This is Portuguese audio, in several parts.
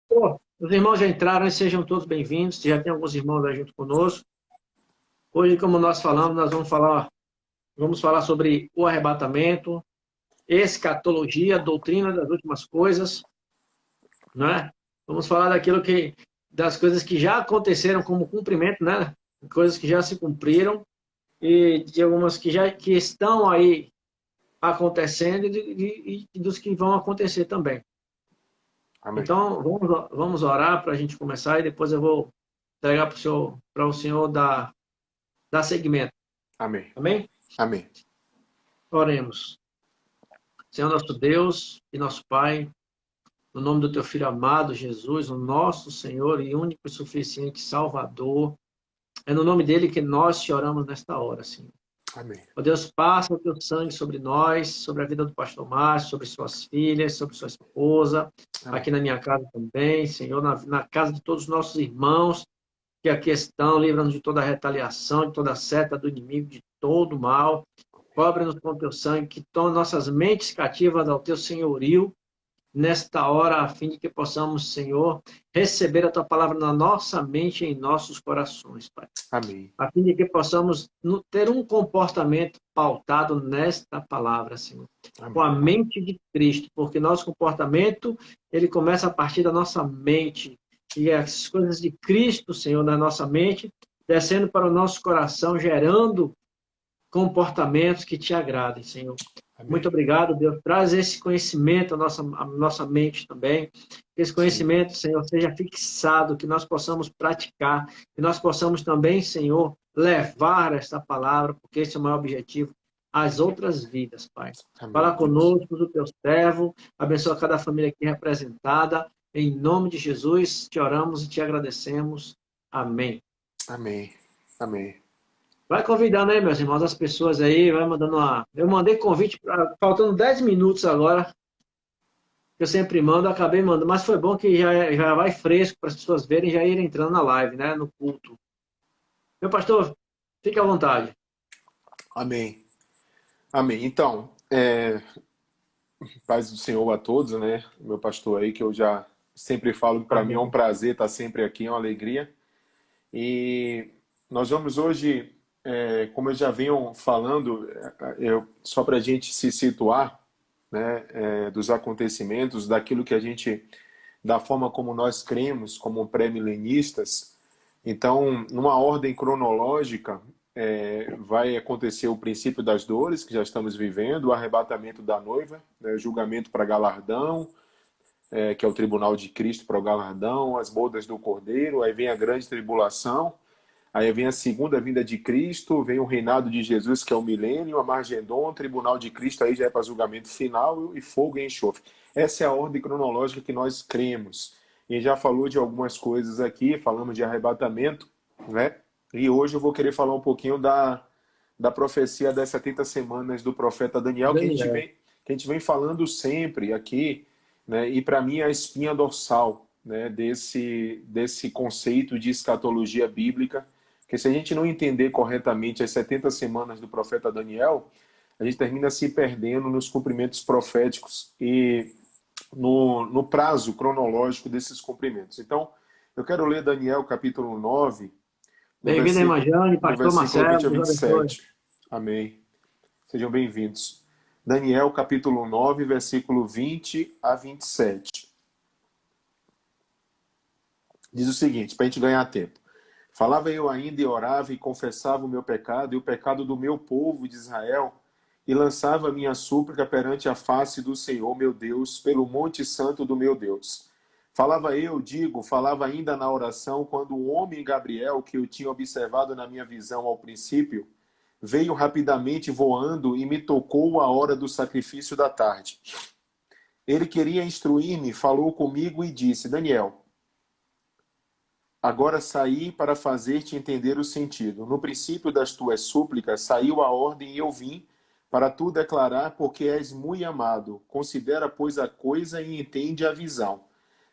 Pô, os irmãos já entraram, e sejam todos bem-vindos. Já tem alguns irmãos aí junto conosco. Hoje, como nós falamos, nós vamos falar sobre o arrebatamento, escatologia, doutrina das últimas coisas, né? Vamos falar das coisas que já aconteceram como cumprimento, né? Coisas que já se cumpriram e de algumas que estão aí acontecendo e dos que vão acontecer também. Amém. Então, vamos orar para a gente começar e depois eu vou entregar para o Senhor dar seguimento. Amém. Amém? Amém. Oremos. Senhor nosso Deus e nosso Pai, no nome do Teu Filho amado, Jesus, o nosso Senhor e único e suficiente Salvador, é no nome dele que nós te oramos nesta hora, Senhor. Amém. Ó Deus, passa o Teu sangue sobre nós, sobre a vida do pastor Márcio, sobre suas filhas, sobre sua esposa, Amém. aqui na minha casa também, Senhor, na casa de todos os nossos irmãos que aqui estão, livra-nos de toda retaliação, de toda seta do inimigo, de todo mal. Cobre-nos com teu sangue, que tome nossas mentes cativas ao teu senhorio, nesta hora, a fim de que possamos, Senhor, receber a tua palavra na nossa mente e em nossos corações, Pai. Amém. A fim de que possamos ter um comportamento pautado nesta palavra, Senhor. Com a Amém. mente de Cristo, porque nosso comportamento, ele começa a partir da nossa mente. E as coisas de Cristo, Senhor, na nossa mente, descendo para o nosso coração, gerando comportamentos que te agradem, Senhor. Amém. Muito obrigado, Deus. Traz esse conhecimento à nossa mente também. Que esse conhecimento, Senhor, seja fixado, que nós possamos praticar, que nós possamos também, Senhor, levar esta palavra, porque esse é o maior objetivo, às outras vidas, Pai. Amém. Fala conosco, do teu servo, abençoa cada família aqui representada. Em nome de Jesus, te oramos e te agradecemos. Amém. Amém. Amém. Vai convidando aí, meus irmãos, as pessoas aí, vai mandando uma... Eu mandei convite, faltando 10 minutos agora, que eu sempre mando, acabei mandando, mas foi bom que já vai fresco para as pessoas verem e já irem entrando na live, né, no culto. Meu pastor, fique à vontade. Amém. Amém. Então, paz do Senhor a todos, né? Meu pastor aí, que eu já sempre falo que para mim é um prazer estar sempre aqui, é uma alegria. E nós vamos hoje, como eu já venho falando, só para a gente se situar, né, dos acontecimentos, daquilo que a gente, da forma como nós cremos, como pré-milenistas. Então, numa ordem cronológica, vai acontecer o princípio das dores, que já estamos vivendo, o arrebatamento da noiva, né, julgamento para galardão, que é o tribunal de Cristo para o galardão, as bodas do Cordeiro, aí vem a grande tribulação, aí vem a segunda vinda de Cristo, vem o reinado de Jesus, que é o milênio, a Margedon, o tribunal de Cristo, aí já é para julgamento final, e fogo e enxofre. Essa é a ordem cronológica que nós cremos. E já falou de algumas coisas aqui, falamos de arrebatamento, né? E hoje eu vou querer falar um pouquinho da profecia das 70 semanas do profeta Daniel, que a gente vem falando sempre aqui, né? E para mim é a espinha dorsal, né, desse conceito de escatologia bíblica, porque se a gente não entender corretamente as 70 semanas do profeta Daniel, a gente termina se perdendo nos cumprimentos proféticos e no prazo cronológico desses cumprimentos. Então, eu quero ler Daniel capítulo 9, Bem-vindo, irmã Jane, no pastor versículo Marcelo, 20 a Deus abençoe. 27. Amém. Sejam bem-vindos. Daniel capítulo 9, versículo 20 a 27. Diz o seguinte, para a gente ganhar tempo. Falava eu ainda e orava e confessava o meu pecado e o pecado do meu povo de Israel e lançava a minha súplica perante a face do Senhor, meu Deus, pelo monte santo do meu Deus. Falava ainda na oração, quando o homem Gabriel, que eu tinha observado na minha visão ao princípio, veio rapidamente voando e me tocou a hora do sacrifício da tarde. Ele queria instruir-me, falou comigo e disse, Daniel, agora saí para fazer-te entender o sentido. No princípio das tuas súplicas saiu a ordem e eu vim para tu declarar, porque és muito amado. Considera, pois, a coisa e entende a visão.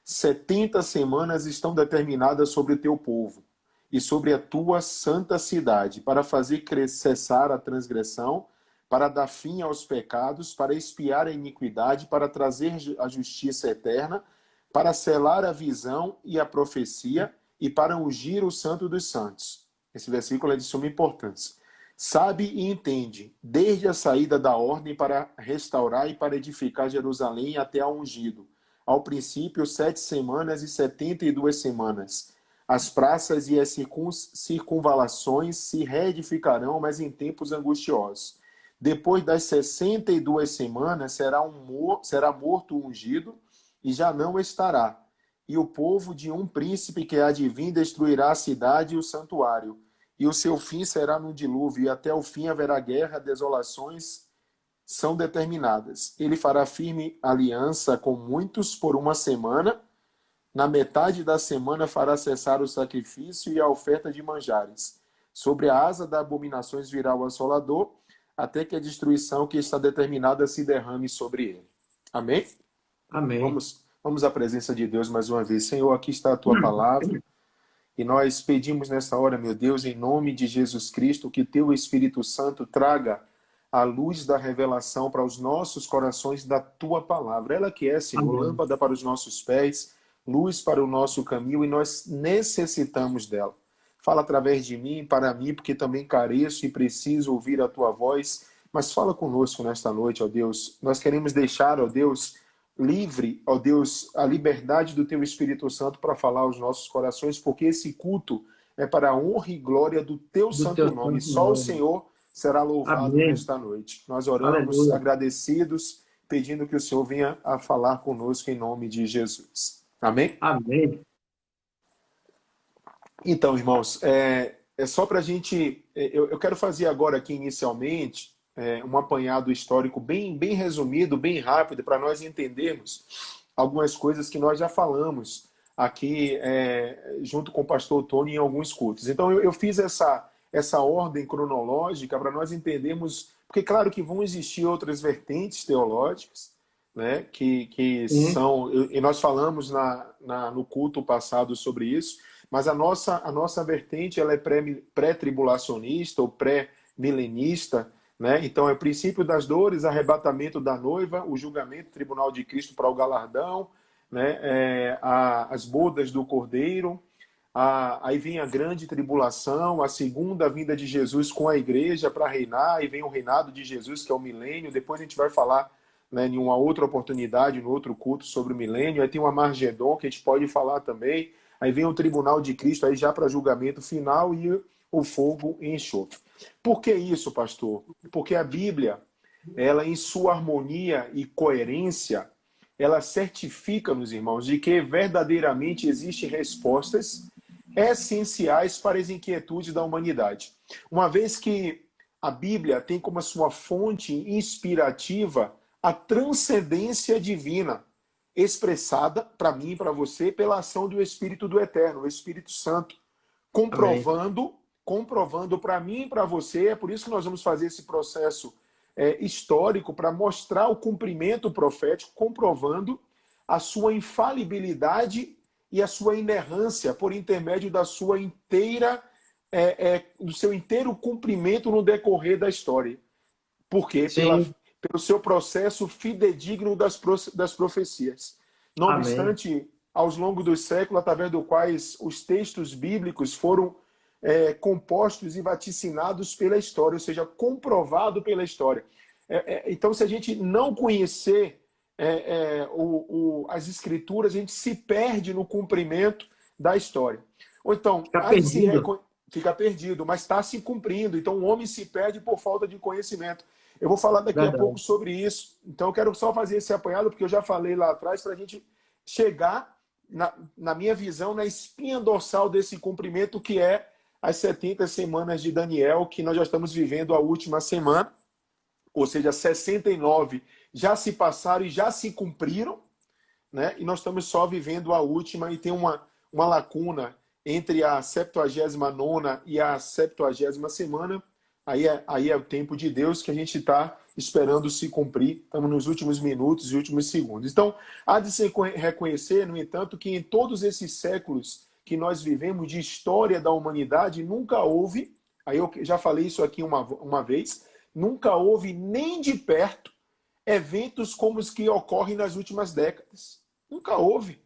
70 semanas estão determinadas sobre o teu povo e sobre a tua santa cidade, para fazer cessar a transgressão, para dar fim aos pecados, para expiar a iniquidade, para trazer a justiça eterna, para selar a visão e a profecia e para ungir o santo dos santos. Esse versículo é de suma importância. Sabe e entende, desde a saída da ordem para restaurar e para edificar Jerusalém até ao ungido. Ao princípio, 7 semanas e 72 semanas. As praças e as circunvalações se reedificarão, mas em tempos angustiosos. Depois das 62 semanas será morto o ungido e já não estará. E o povo de um príncipe que há de vir destruirá a cidade e o santuário. E o seu fim será no dilúvio, e até o fim haverá guerra, desolações são determinadas. Ele fará firme aliança com muitos por 1 semana. Na metade da semana fará cessar o sacrifício e a oferta de manjares. Sobre a asa das abominações virá o assolador, até que a destruição que está determinada se derrame sobre ele. Amém? Amém. Vamos à presença de Deus mais uma vez. Senhor, aqui está a tua palavra. E nós pedimos nesta hora, meu Deus, em nome de Jesus Cristo, que teu Espírito Santo traga a luz da revelação para os nossos corações da tua palavra. Ela que é, Senhor, Amém. lâmpada para os nossos pés, luz para o nosso caminho, e nós necessitamos dela. Fala através de mim, para mim, porque também careço e preciso ouvir a tua voz. Mas fala conosco nesta noite, ó Deus. Nós queremos deixar, ó Deus, livre, ó Deus, a liberdade do teu Espírito Santo para falar aos nossos corações, porque esse culto é para a honra e glória do teu santo nome. Só o Senhor será louvado Amém. nesta noite. Nós oramos, Aleluia. agradecidos, pedindo que o Senhor venha a falar conosco em nome de Jesus. Amém? Amém. Então, irmãos, é só para a gente... Eu quero fazer agora aqui, inicialmente, um apanhado histórico bem resumido, bem rápido, para nós entendermos algumas coisas que nós já falamos aqui junto com o pastor Tony em alguns cultos. Então, eu fiz essa ordem cronológica para nós entendermos, porque claro que vão existir outras vertentes teológicas, né, que são... E nós falamos no culto passado sobre isso, mas a nossa vertente ela é pré-tribulacionista ou pré-milenista, né? Então é o princípio das dores, arrebatamento da noiva, o julgamento, tribunal de Cristo para o galardão, né? As bodas do Cordeiro, aí vem a grande tribulação, a segunda vinda de Jesus com a igreja para reinar, e vem o reinado de Jesus, que é o milênio. Depois a gente vai falar, né, em uma outra oportunidade, no outro culto, sobre o milênio. Aí tem o Armagedon, que a gente pode falar também. Aí vem o tribunal de Cristo, aí já para julgamento final, e o fogo e enxofre. Por que isso, pastor? Porque a Bíblia, ela em sua harmonia e coerência, ela certifica-nos, irmãos, de que verdadeiramente existem respostas essenciais para as inquietudes da humanidade. Uma vez que a Bíblia tem como sua fonte inspirativa a transcendência divina, expressada para mim e para você pela ação do Espírito do Eterno, o Espírito Santo, comprovando para mim e para você. É por isso que nós vamos fazer esse processo histórico, para mostrar o cumprimento profético, comprovando a sua infalibilidade e a sua inerrância por intermédio da sua do seu inteiro cumprimento no decorrer da história. Por quê? Pelo seu processo fidedigno das profecias. Não obstante, ao longo dos séculos, através do quais os textos bíblicos foram compostos e vaticinados pela história, ou seja, comprovado pela história. Então, se a gente não conhecer as escrituras, a gente se perde no cumprimento da história. Ou então, fica perdido, mas está se cumprindo. Então, o homem se perde por falta de conhecimento. Eu vou falar daqui a pouco sobre isso. Então, eu quero só fazer esse apanhado, porque eu já falei lá atrás, para a gente chegar, na minha visão, na espinha dorsal desse cumprimento, que é as 70 semanas de Daniel, que nós já estamos vivendo a última semana, ou seja, 69 já se passaram e já se cumpriram, né? E nós estamos só vivendo a última, e tem uma lacuna entre a 79ª e a 70ª semana. Aí é o tempo de Deus que a gente está esperando se cumprir. Estamos nos últimos minutos e últimos segundos. Então, há de se reconhecer, no entanto, que em todos esses séculos que nós vivemos de história da humanidade, nunca houve, aí eu já falei isso aqui uma vez, nunca houve nem de perto eventos como os que ocorrem nas últimas décadas. Nunca houve.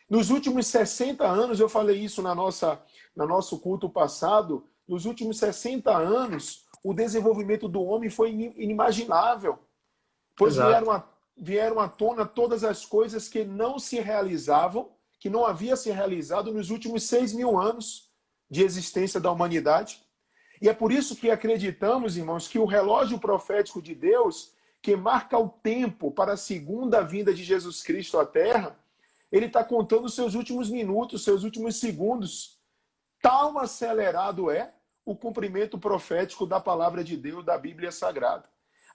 Nos últimos 60 anos, eu falei isso no nosso culto passado, nos últimos 60 anos, o desenvolvimento do homem foi inimaginável. Pois vieram à tona todas as coisas que não se realizavam, que não havia se realizado nos últimos 6.000 anos de existência da humanidade. E é por isso que acreditamos, irmãos, que o relógio profético de Deus, que marca o tempo para a segunda vinda de Jesus Cristo à Terra, ele está contando os seus últimos minutos, seus últimos segundos. Tão acelerado é o cumprimento profético da palavra de Deus, da Bíblia Sagrada.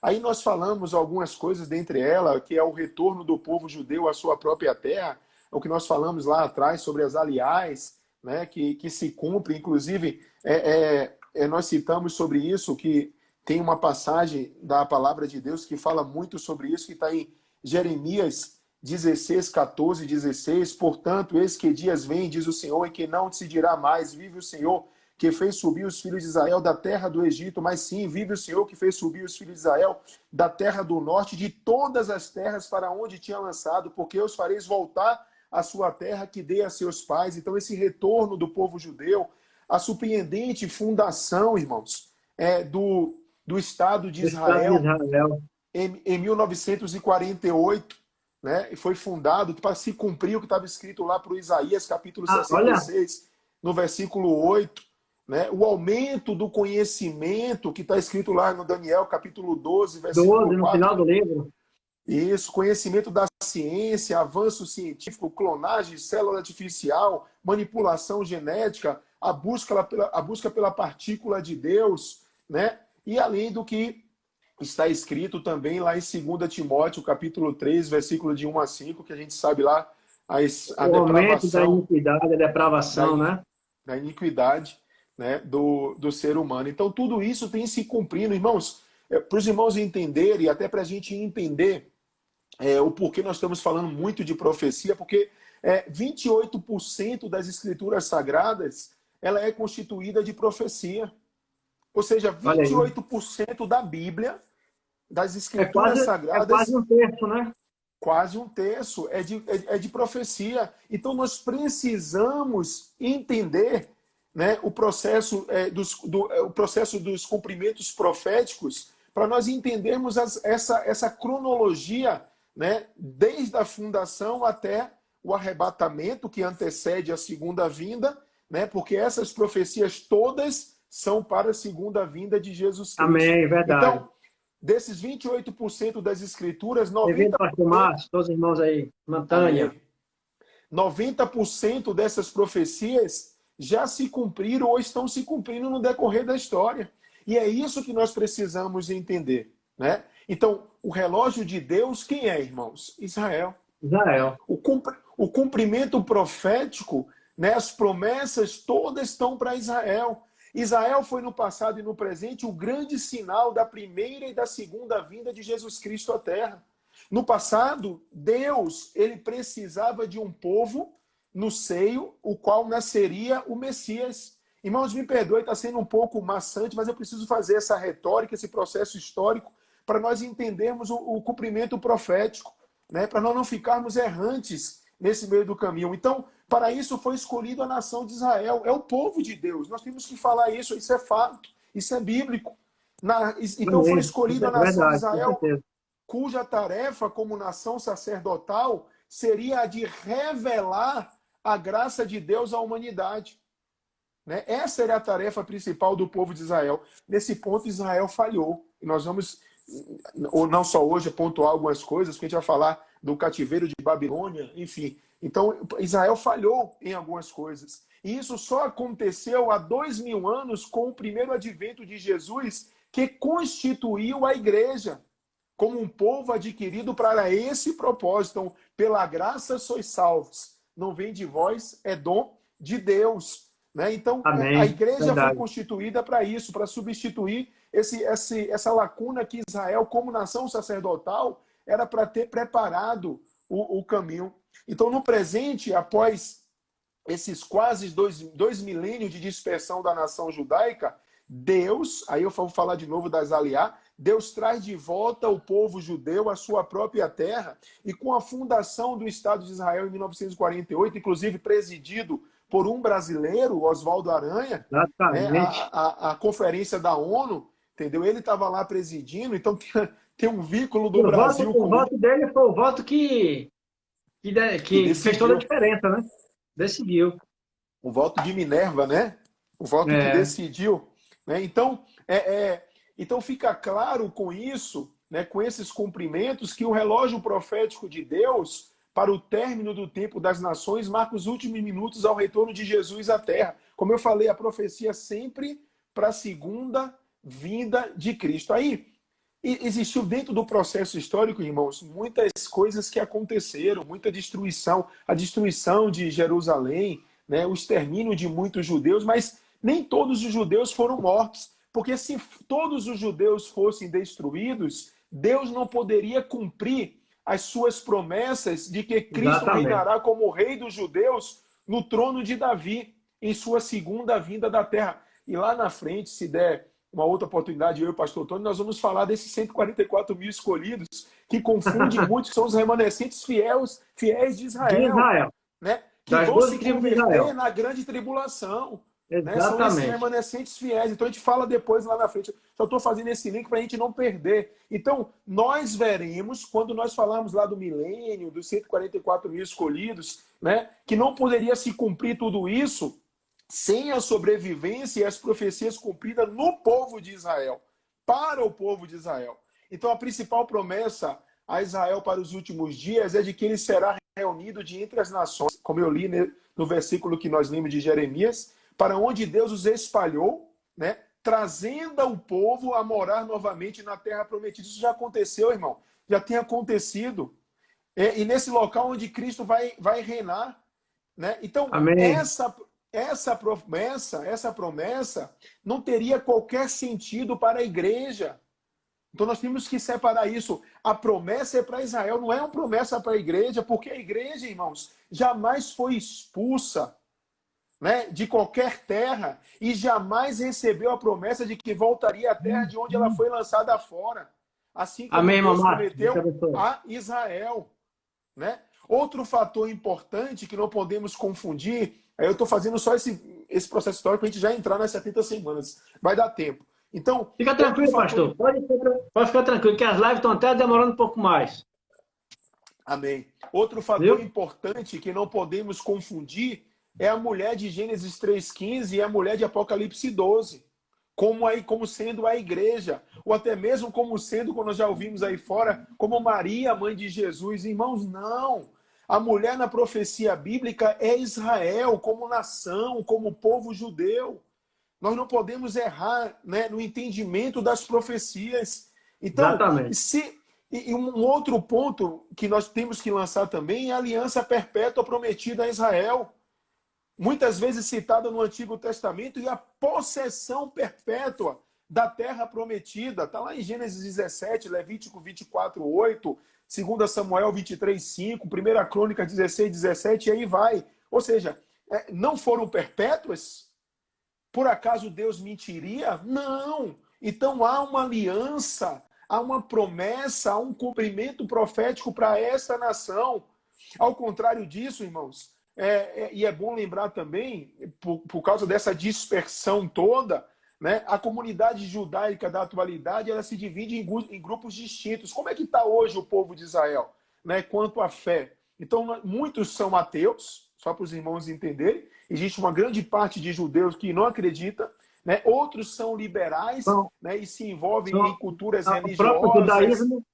Aí nós falamos algumas coisas, dentre elas, que é o retorno do povo judeu à sua própria terra, o que nós falamos lá atrás sobre as aliás, né, que se cumpre. Inclusive, nós citamos sobre isso, que tem uma passagem da palavra de Deus que fala muito sobre isso, que está em Jeremias 16, 14, 16. Portanto, eis que dias vêm, diz o Senhor, em que não se dirá mais, vive o Senhor, que fez subir os filhos de Israel da terra do Egito, mas sim, vive o Senhor que fez subir os filhos de Israel da terra do norte, de todas as terras para onde tinha lançado, porque eu os fareis voltar à sua terra que dei a seus pais. Então, esse retorno do povo judeu, a surpreendente fundação, irmãos, do Estado de Israel, em 1948, né, foi fundado para se cumprir o que estava escrito lá para o Isaías, capítulo 66, no versículo 8. Né? O aumento do conhecimento, que está escrito lá no Daniel, capítulo 12, versículo 4. No final do livro. Isso, conhecimento da ciência, avanço científico, clonagem, célula artificial, manipulação genética, a busca pela partícula de Deus, né? E além do que está escrito também lá em 2 Timóteo, capítulo 3, versículo de 1 a 5, que a gente sabe lá a aumento da iniquidade, a depravação, né? Da iniquidade, né, do ser humano. Então, tudo isso tem se cumprindo, irmãos, para os irmãos entenderem, e até para a gente entender o porquê nós estamos falando muito de profecia, porque 28% das escrituras sagradas ela é constituída de profecia. Ou seja, 28% da Bíblia, das escrituras sagradas... É quase um terço, né? Quase um terço é de profecia. Então, nós precisamos entender, né, o processo dos cumprimentos proféticos para nós entendermos essa cronologia, né, desde a fundação até o arrebatamento que antecede a segunda vinda, né, porque essas profecias todas são para a segunda vinda de Jesus Cristo. Amém, verdade. Então, desses 28% das escrituras, 90%... Pastor Márcio, todos os irmãos aí, Montanha. 90% dessas profecias já se cumpriram ou estão se cumprindo no decorrer da história. E é isso que nós precisamos entender, né? Então, o relógio de Deus, quem é, irmãos? Israel. Israel. O cumprimento profético, né, as promessas todas estão para Israel. Israel foi no passado e no presente o grande sinal da primeira e da segunda vinda de Jesus Cristo à Terra. No passado, Deus, ele precisava de um povo no seio, o qual nasceria o Messias. Irmãos, me perdoe, está sendo um pouco maçante, mas eu preciso fazer essa retórica, esse processo histórico, para nós entendermos o cumprimento profético, né? Para nós não ficarmos errantes nesse meio do caminho. Então, para isso foi escolhido a nação de Israel. É o povo de Deus. Nós temos que falar isso. Isso é fato. Isso é bíblico. Então foi escolhida a nação de Israel, cuja tarefa como nação sacerdotal seria a de revelar a graça de Deus à humanidade. Né? Essa era a tarefa principal do povo de Israel. Nesse ponto, Israel falhou. E nós vamos, ou não só hoje, pontuar algumas coisas, porque a gente vai falar do cativeiro de Babilônia, enfim. Então, Israel falhou em algumas coisas. E isso só aconteceu há 2000 anos com o primeiro advento de Jesus, que constituiu a igreja como um povo adquirido para esse propósito. Então, pela graça sois salvos. Não vem de vós, é dom de Deus. Né? Então, Amém. A igreja Verdade. foi constituída para isso, para substituir essa lacuna que Israel, como nação sacerdotal, era para ter preparado o caminho. Então, no presente, após esses quase dois milênios de dispersão da nação judaica, Deus, aí eu vou falar de novo das aliá, Deus traz de volta o povo judeu à sua própria terra, e com a fundação do Estado de Israel em 1948, inclusive presidido por um brasileiro, Oswaldo Aranha, né, Exatamente. a conferência da ONU, entendeu? Ele estava lá presidindo, então tem um vínculo E do Brasil o com ele voto dele foi o voto que que fez toda a decidiu. diferença, né? Decidiu. O voto de Minerva, né? O voto que É, decidiu. Né? Então fica claro com isso, né, com esses cumprimentos, que o relógio profético de Deus para o término do tempo das nações marca os últimos minutos ao retorno de Jesus à Terra. Como eu falei, a profecia sempre para a segunda vinda de Cristo. Aí, existiu dentro do processo histórico, irmãos, muitas coisas que aconteceram, muita destruição, a destruição de Jerusalém, né, o extermínio de muitos judeus, mas nem todos os judeus foram mortos, porque se todos os judeus fossem destruídos, Deus não poderia cumprir as suas promessas de que Cristo exatamente. reinará como rei dos judeus no trono de Davi, em sua segunda vinda da terra. E lá na frente, se der uma outra oportunidade, eu e o pastor Tony, nós vamos falar desses 144 mil escolhidos, que confundem muito, que são os remanescentes fiéis de De Israel, Israel. né? Que Das vão 12 se tribos de Israel. converter na grande tribulação. Né? São esses Exatamente. remanescentes fiéis. Então a gente fala depois lá na frente. Só estou fazendo esse link para a gente não perder. Então, nós veremos, quando nós falarmos lá do milênio, dos 144 mil escolhidos, né, que não poderia se cumprir tudo isso sem a sobrevivência e as profecias cumpridas no povo de Israel, para o povo de Israel. Então, a principal promessa a Israel para os últimos dias é de que ele será reunido de entre as nações, como eu li no versículo que nós lemos de Jeremias, para onde Deus os espalhou, né, trazendo o povo a morar novamente na terra prometida. Isso já aconteceu, irmão. Já tem acontecido. E nesse local onde Cristo vai reinar. Né? Então, Amém. essa promessa não teria qualquer sentido para a igreja. Então nós temos que separar isso. A promessa é para Israel, não é uma promessa para a igreja, porque a igreja, irmãos, jamais foi expulsa, né, de qualquer terra e jamais recebeu a promessa de que voltaria à terra de onde ela foi lançada fora. Assim como Amém, irmão Deus Márcio. Deus te prometeu abençoe. a Israel. Né? Outro fator importante que não podemos confundir, eu estou fazendo só esse processo histórico para a gente já entrar nas 70 semanas. Vai dar tempo. Então, Fica outro tranquilo, fator. pastor. Pode ficar tranquilo, que as lives estão até demorando um pouco mais. Amém. Outro fator Viu? importante que não podemos confundir é a mulher de Gênesis 3,15 e a mulher de Apocalipse 12. Como sendo a igreja, ou até mesmo como sendo, como nós já ouvimos aí fora, como Maria, mãe de Jesus. Irmãos, não. A mulher na profecia bíblica é Israel, como nação, como povo judeu. Nós não podemos errar, né, no entendimento das profecias. Então, Exatamente. e um outro ponto que nós temos que lançar também é a aliança perpétua prometida a Israel, muitas vezes citada no Antigo Testamento, e a possessão perpétua da terra prometida. Está lá em Gênesis 17, Levítico 24, 8, 2 Samuel 23, 5, 1 Crônica 16, 17, e aí vai. Ou seja, não foram perpétuas? Por acaso Deus mentiria? Não! Então há uma aliança, há uma promessa, há um cumprimento profético para esta nação. Ao contrário disso, irmãos, e é bom lembrar também, por causa dessa dispersão toda, né, a comunidade judaica da atualidade ela se divide em grupos distintos. Como é que está hoje o povo de Israel, né, quanto à fé? Então, muitos são ateus, só para os irmãos entenderem. Existe uma grande parte de judeus que não acredita, né? Outros são liberais, Então, né, e se envolvem em então, culturas o próprio religiosas. judaísmo,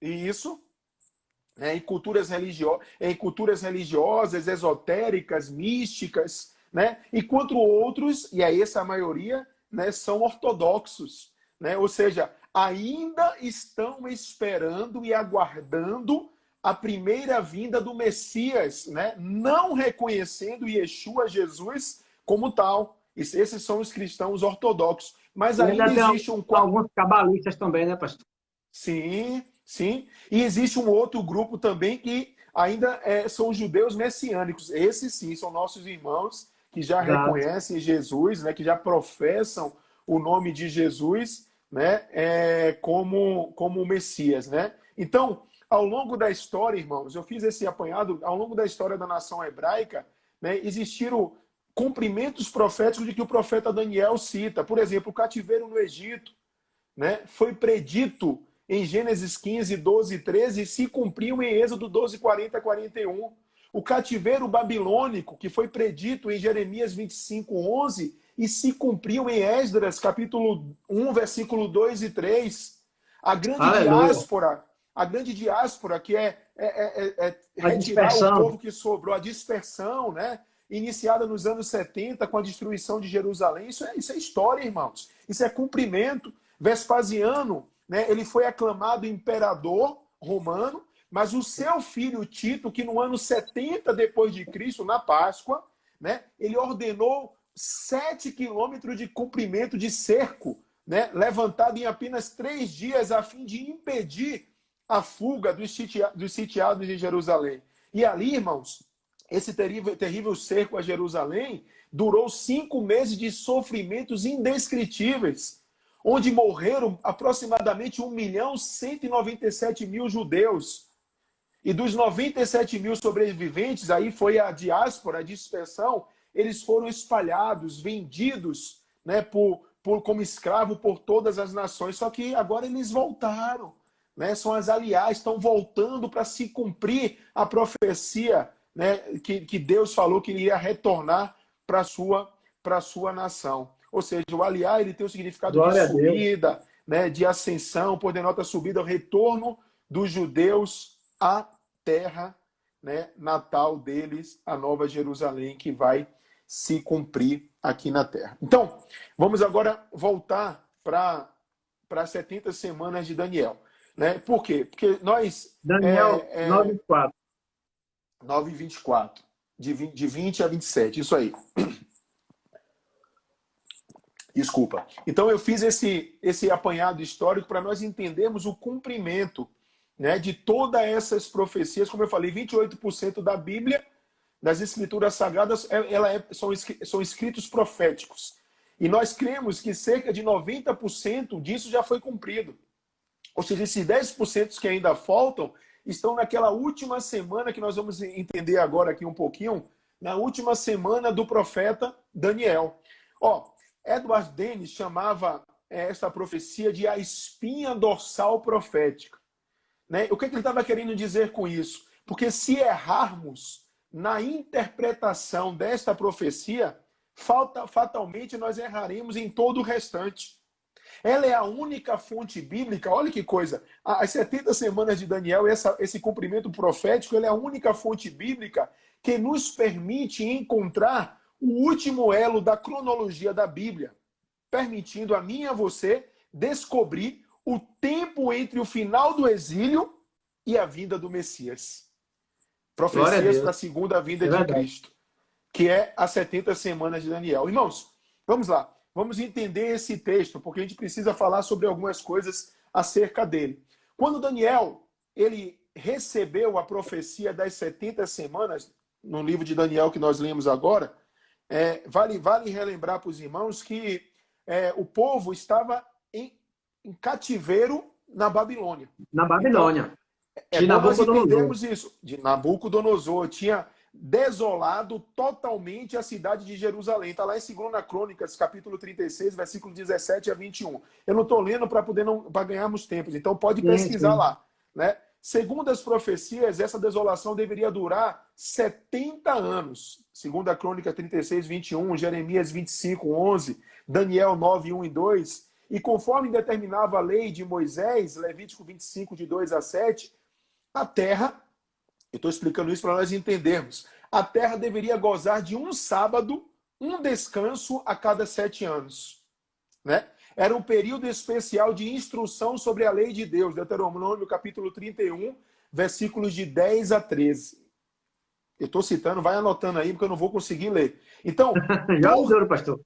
E isso, né, em culturas religiosas, esotéricas, místicas, né? Enquanto outros, e é essa a maioria, né, são ortodoxos, né? Ou seja, ainda estão esperando e aguardando a primeira vinda do Messias, né? Não reconhecendo Yeshua, Jesus, como tal. Esses são os cristãos ortodoxos. Mas e ainda ainda tem existe um alguns cabalistas também, né, pastor? Sim, sim. E existe um outro grupo também que ainda são os judeus messiânicos. Esses sim são nossos irmãos que já Exato. reconhecem Jesus, né, que já professam o nome de Jesus, né, como o Messias, né? Então, ao longo da história, irmãos, eu fiz esse apanhado, ao longo da história da nação hebraica, né, existiram cumprimentos proféticos de que o profeta Daniel cita. Por exemplo, o cativeiro no Egito, né, foi predito em Gênesis 15, 12 e 13 e se cumpriu em Êxodo 12, 40 a 41. O cativeiro babilônico, que foi predito em Jeremias 25, 11 e se cumpriu em Esdras, capítulo 1, versículo 2 e 3. Aleluia. A grande diáspora, que A retirar o dispersão. povo que sobrou, a dispersão, né? Iniciada nos anos 70 com a destruição de Jerusalém. Isso é história, irmãos. Isso é cumprimento. Vespasiano, né, ele foi aclamado imperador romano, mas o seu filho Tito, que no ano 70 depois de Cristo, na Páscoa, né, ele ordenou 7 quilômetros de comprimento de cerco, né, levantado em apenas 3 dias, a fim de impedir a fuga dos sitiados de Jerusalém. E ali, irmãos, esse terrível cerco a Jerusalém durou 5 meses de sofrimentos indescritíveis, onde morreram aproximadamente 1.197.000 judeus. E dos 97.000 sobreviventes, aí foi a diáspora, a dispersão, eles foram espalhados, vendidos, né, como escravo por todas as nações. Só que agora eles voltaram, né, são as aliadas, estão voltando para se cumprir a profecia, né, que Deus falou que iria retornar para a sua nação. Ou seja, o aliar ele tem o significado de Glória a Deus. subida, né, de ascensão, por denota subida, o retorno dos judeus à terra, né, natal deles, a Nova Jerusalém, que vai se cumprir aqui na terra. Então, vamos agora voltar para as 70 semanas de Daniel. Né? Por quê? Porque nós... Daniel 9:4. 9 e 24. De 20 a 27, isso aí. Desculpa. Então eu fiz esse apanhado histórico para nós entendermos o cumprimento, né, de todas essas profecias. Como eu falei, 28% da Bíblia, das Escrituras Sagradas, são escritos proféticos. E nós cremos que cerca de 90% disso já foi cumprido. Ou seja, esses 10% que ainda faltam estão naquela última semana que nós vamos entender agora aqui um pouquinho, na última semana do profeta Daniel. Edward Dennis chamava essa profecia de a espinha dorsal profética. Né? O que ele estava querendo dizer com isso? Porque se errarmos na interpretação desta profecia, fatalmente nós erraremos em todo o restante. Ela é a única fonte bíblica, olha que coisa, as 70 semanas de Daniel, esse cumprimento profético, ela é a única fonte bíblica que nos permite encontrar o último elo da cronologia da Bíblia, permitindo a mim e a você descobrir o tempo entre o final do exílio e a vinda do Messias. Profecias para a segunda vinda de Cristo, que é as 70 semanas de Daniel. Irmãos, vamos lá. Vamos entender esse texto, porque a gente precisa falar sobre algumas coisas acerca dele. Quando Daniel ele recebeu a profecia das 70 semanas, no livro de Daniel que nós lemos agora, vale relembrar para os irmãos que o povo estava em cativeiro na Babilônia. Na Babilônia. Então, nós entendemos isso. De Nabucodonosor tinha desolado totalmente a cidade de Jerusalém. Está lá em 2 Crônicas, capítulo 36, versículo 17 a 21. Eu não estou lendo para ganharmos tempo, então pode pesquisar lá. Né? Segundo as profecias, essa desolação deveria durar 70 anos. 2 Crônica 36, 21, Jeremias 25, 11, Daniel 9, 1 e 2. E conforme determinava a lei de Moisés, Levítico 25, de 2 a 7, a terra... Eu estou explicando isso para nós entendermos. A terra deveria gozar de um sábado, um descanso a cada 7 anos. Né? Era um período especial de instrução sobre a lei de Deus. Deuteronômio capítulo 31, versículos de 10 a 13. Eu estou citando, vai anotando aí, porque eu não vou conseguir ler. Então, pastor.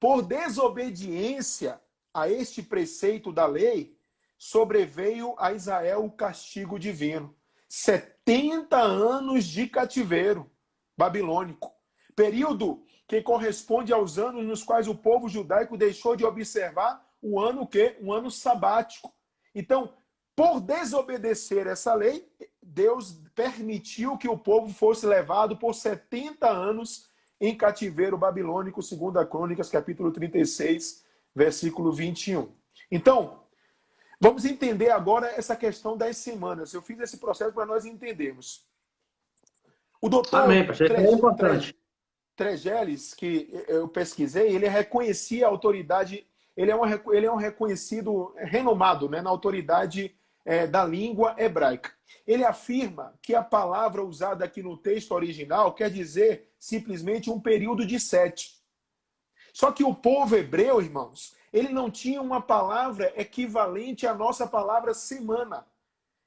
Por desobediência a este preceito da lei, sobreveio a Israel o castigo divino. 70 anos de cativeiro babilônico. Período que corresponde aos anos nos quais o povo judaico deixou de observar o ano o quê? Um ano sabático. Então, por desobedecer essa lei, Deus permitiu que o povo fosse levado por 70 anos em cativeiro babilônico, segundo a Crônicas, capítulo 36, versículo 21. Então, vamos entender agora essa questão das semanas. Eu fiz esse processo para nós entendermos. O doutor Amém, pastor. Isso é importante. Tregelles, que eu pesquisei, ele reconhecia a autoridade, ele é um reconhecido, renomado, né, na autoridade da língua hebraica. Ele afirma que a palavra usada aqui no texto original quer dizer simplesmente um período de 7. Só que o povo hebreu, irmãos, ele não tinha uma palavra equivalente à nossa palavra semana.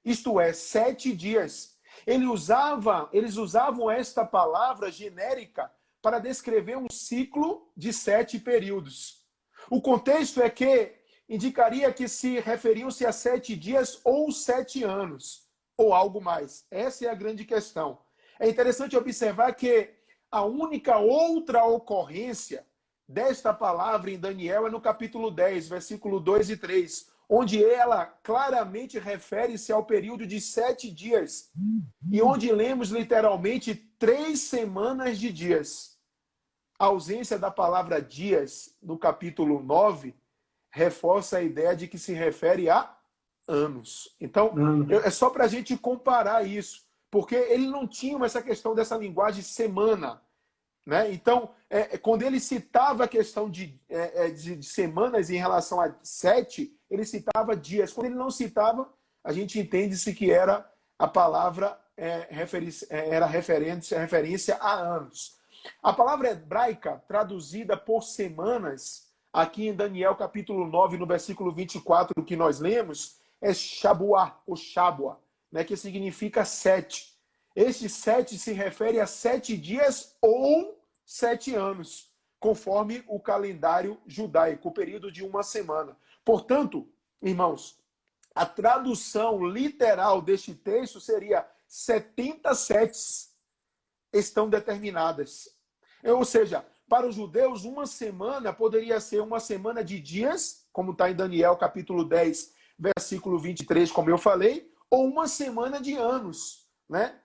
Isto é, 7 dias. Eles usavam esta palavra genérica para descrever um ciclo de 7 períodos. O contexto é que indicaria que se referiam-se a 7 dias ou 7 anos, ou algo mais. Essa é a grande questão. É interessante observar que a única outra ocorrência desta palavra em Daniel é no capítulo 10, versículo 2 e 3, onde ela claramente refere-se ao período de 7 dias, e onde lemos literalmente 3 semanas de dias. A ausência da palavra dias no capítulo 9 reforça a ideia de que se refere a anos. Então, é só para a gente comparar isso, porque ele não tinha essa questão dessa linguagem semana, né? Então, quando ele citava a questão de semanas em relação a 7, ele citava dias. Quando ele não citava, a gente entende-se que era a palavra era referência a anos. A palavra hebraica traduzida por semanas, aqui em Daniel capítulo 9, no versículo 24, que nós lemos, é Shabuá, ou Shabua, né, que significa 7. Este 7 se refere a 7 dias ou 7 anos, conforme o calendário judaico, o período de uma semana. Portanto, irmãos, a tradução literal deste texto seria 70 setes estão determinadas. Ou seja, para os judeus, uma semana poderia ser uma semana de dias, como está em Daniel capítulo 10, versículo 23, como eu falei, ou uma semana de anos, né?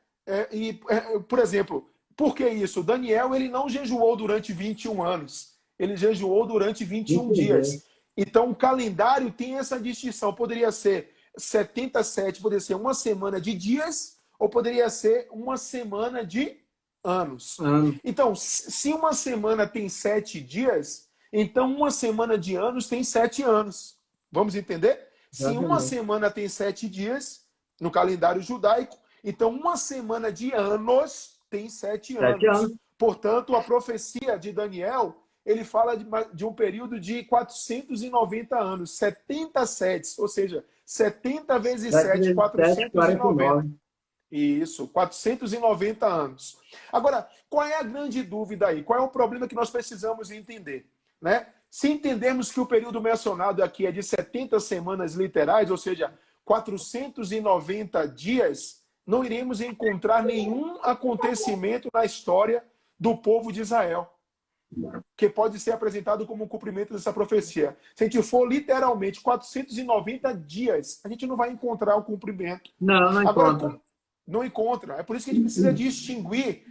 Por exemplo, por que isso? Daniel, ele não jejuou durante 21 anos. Ele jejuou durante 21 dias. Então, o calendário tem essa distinção. Poderia ser 77, poderia ser uma semana de dias, ou poderia ser uma semana de anos. Então, se uma semana tem 7 dias, então uma semana de anos tem 7 anos. Vamos entender? Se uma semana tem 7 dias, no calendário judaico, então uma semana de anos tem 7 anos. Portanto, a profecia de Daniel, ele fala de um período de 490 anos, 77, ou seja, 70 vezes 7, 490. Isso, 490 anos. Agora, qual é a grande dúvida aí? Qual é o problema que nós precisamos entender? Né? Se entendermos que o período mencionado aqui é de 70 semanas literais, ou seja, 490 dias, não iremos encontrar nenhum acontecimento na história do povo de Israel que pode ser apresentado como um cumprimento dessa profecia. Se a gente for literalmente 490 dias, a gente não vai encontrar o cumprimento. Não encontra. Não encontra. É por isso que a gente precisa distinguir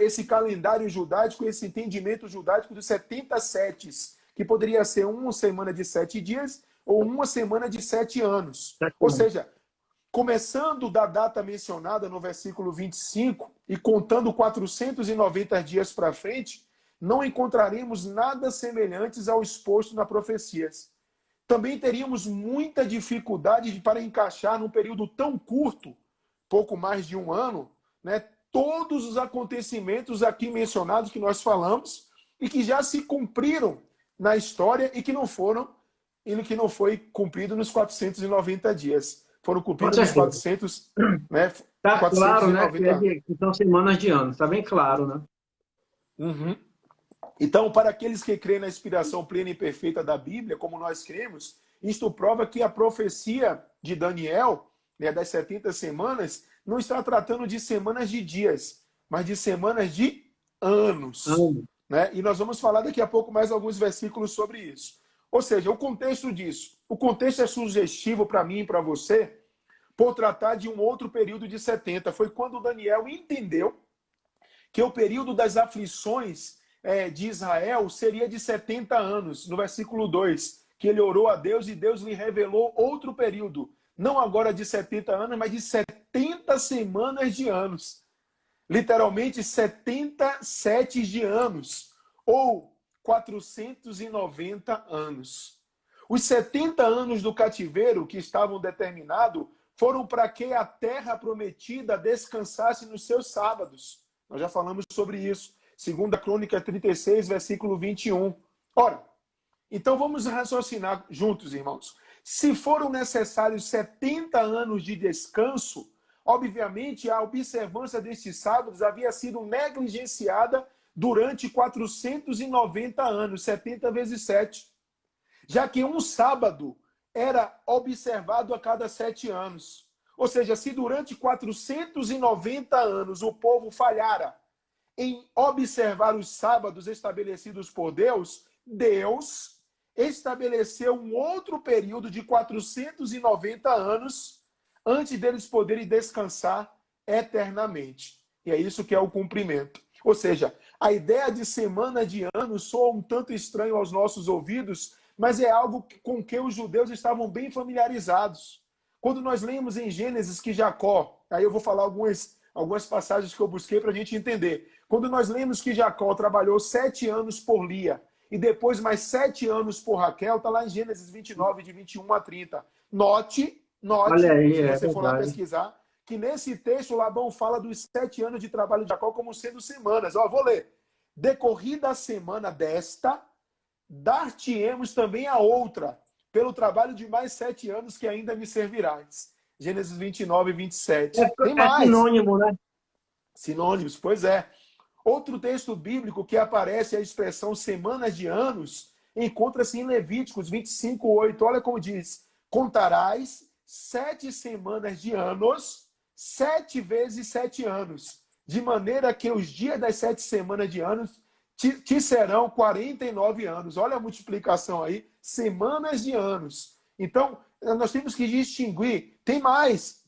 esse calendário judaico, esse entendimento judaico dos 70 setes, que poderia ser uma semana de 7 dias ou uma semana de 7 anos. Ou seja, começando da data mencionada no versículo 25 e contando 490 dias para frente, não encontraremos nada semelhantes ao exposto na profecias. Também teríamos muita dificuldade para encaixar num período tão curto, pouco mais de um ano, né, todos os acontecimentos aqui mencionados que nós falamos e que já se cumpriram na história e que não foi cumprido nos 490 dias. Foram cumpridos nos 400, né? Está claro, né? Que são semanas de anos. Está bem claro, né? Uhum. Então, para aqueles que creem na inspiração plena e perfeita da Bíblia, como nós cremos, isto prova que a profecia de Daniel, né, das 70 semanas, não está tratando de semanas de dias, mas de semanas de anos. Né? E nós vamos falar daqui a pouco mais alguns versículos sobre isso. Ou seja, o contexto disso. O contexto é sugestivo para mim e para você, por tratar de um outro período de 70. Foi quando Daniel entendeu que o período das aflições de Israel seria de 70 anos. No versículo 2, que ele orou a Deus e Deus lhe revelou outro período. Não agora de 70 anos, mas de 70 semanas de anos. Literalmente 77 de anos. Ou 490 anos. Os 70 anos do cativeiro que estavam determinados foram para que a terra prometida descansasse nos seus sábados. Nós já falamos sobre isso. 2 Crônica 36, versículo 21. Ora, então vamos raciocinar juntos, irmãos. Se foram necessários 70 anos de descanso, obviamente a observância destes sábados havia sido negligenciada durante 490 anos, 70 vezes 7. Já que um sábado era observado a cada 7 anos. Ou seja, se durante 490 anos o povo falhara em observar os sábados estabelecidos por Deus, Deus estabeleceu um outro período de 490 anos antes deles poderem descansar eternamente. E é isso que é o cumprimento. Ou seja, a ideia de semana de ano soa um tanto estranho aos nossos ouvidos, mas é algo com que os judeus estavam bem familiarizados. Quando nós lemos em Gênesis que Jacó, aí eu vou falar algumas passagens que eu busquei para a gente entender. Quando nós lemos que Jacó trabalhou 7 anos por Lia e depois mais 7 anos por Raquel, está lá em Gênesis 29, de 21 a 30. Note, Olha aí, se você for lá verdade. pesquisar, que nesse texto Labão fala dos 7 anos de trabalho de Jacó como sendo semanas. Ó, vou ler. Decorrida a semana desta, dar-te-emos também a outra, pelo trabalho de mais 7 anos que ainda me servirás. Gênesis 29 e 27. Tem mais. Sinônimo, né? Sinônimos, pois é. Outro texto bíblico que aparece a expressão semanas de anos, encontra-se em Levíticos 25, 8. Olha como diz: contarás 7 semanas de anos, 7 vezes 7 anos, de maneira que os dias das 7 semanas de anos te serão 49 anos. Olha a multiplicação aí, semanas de anos. Então, nós temos que distinguir. Tem mais.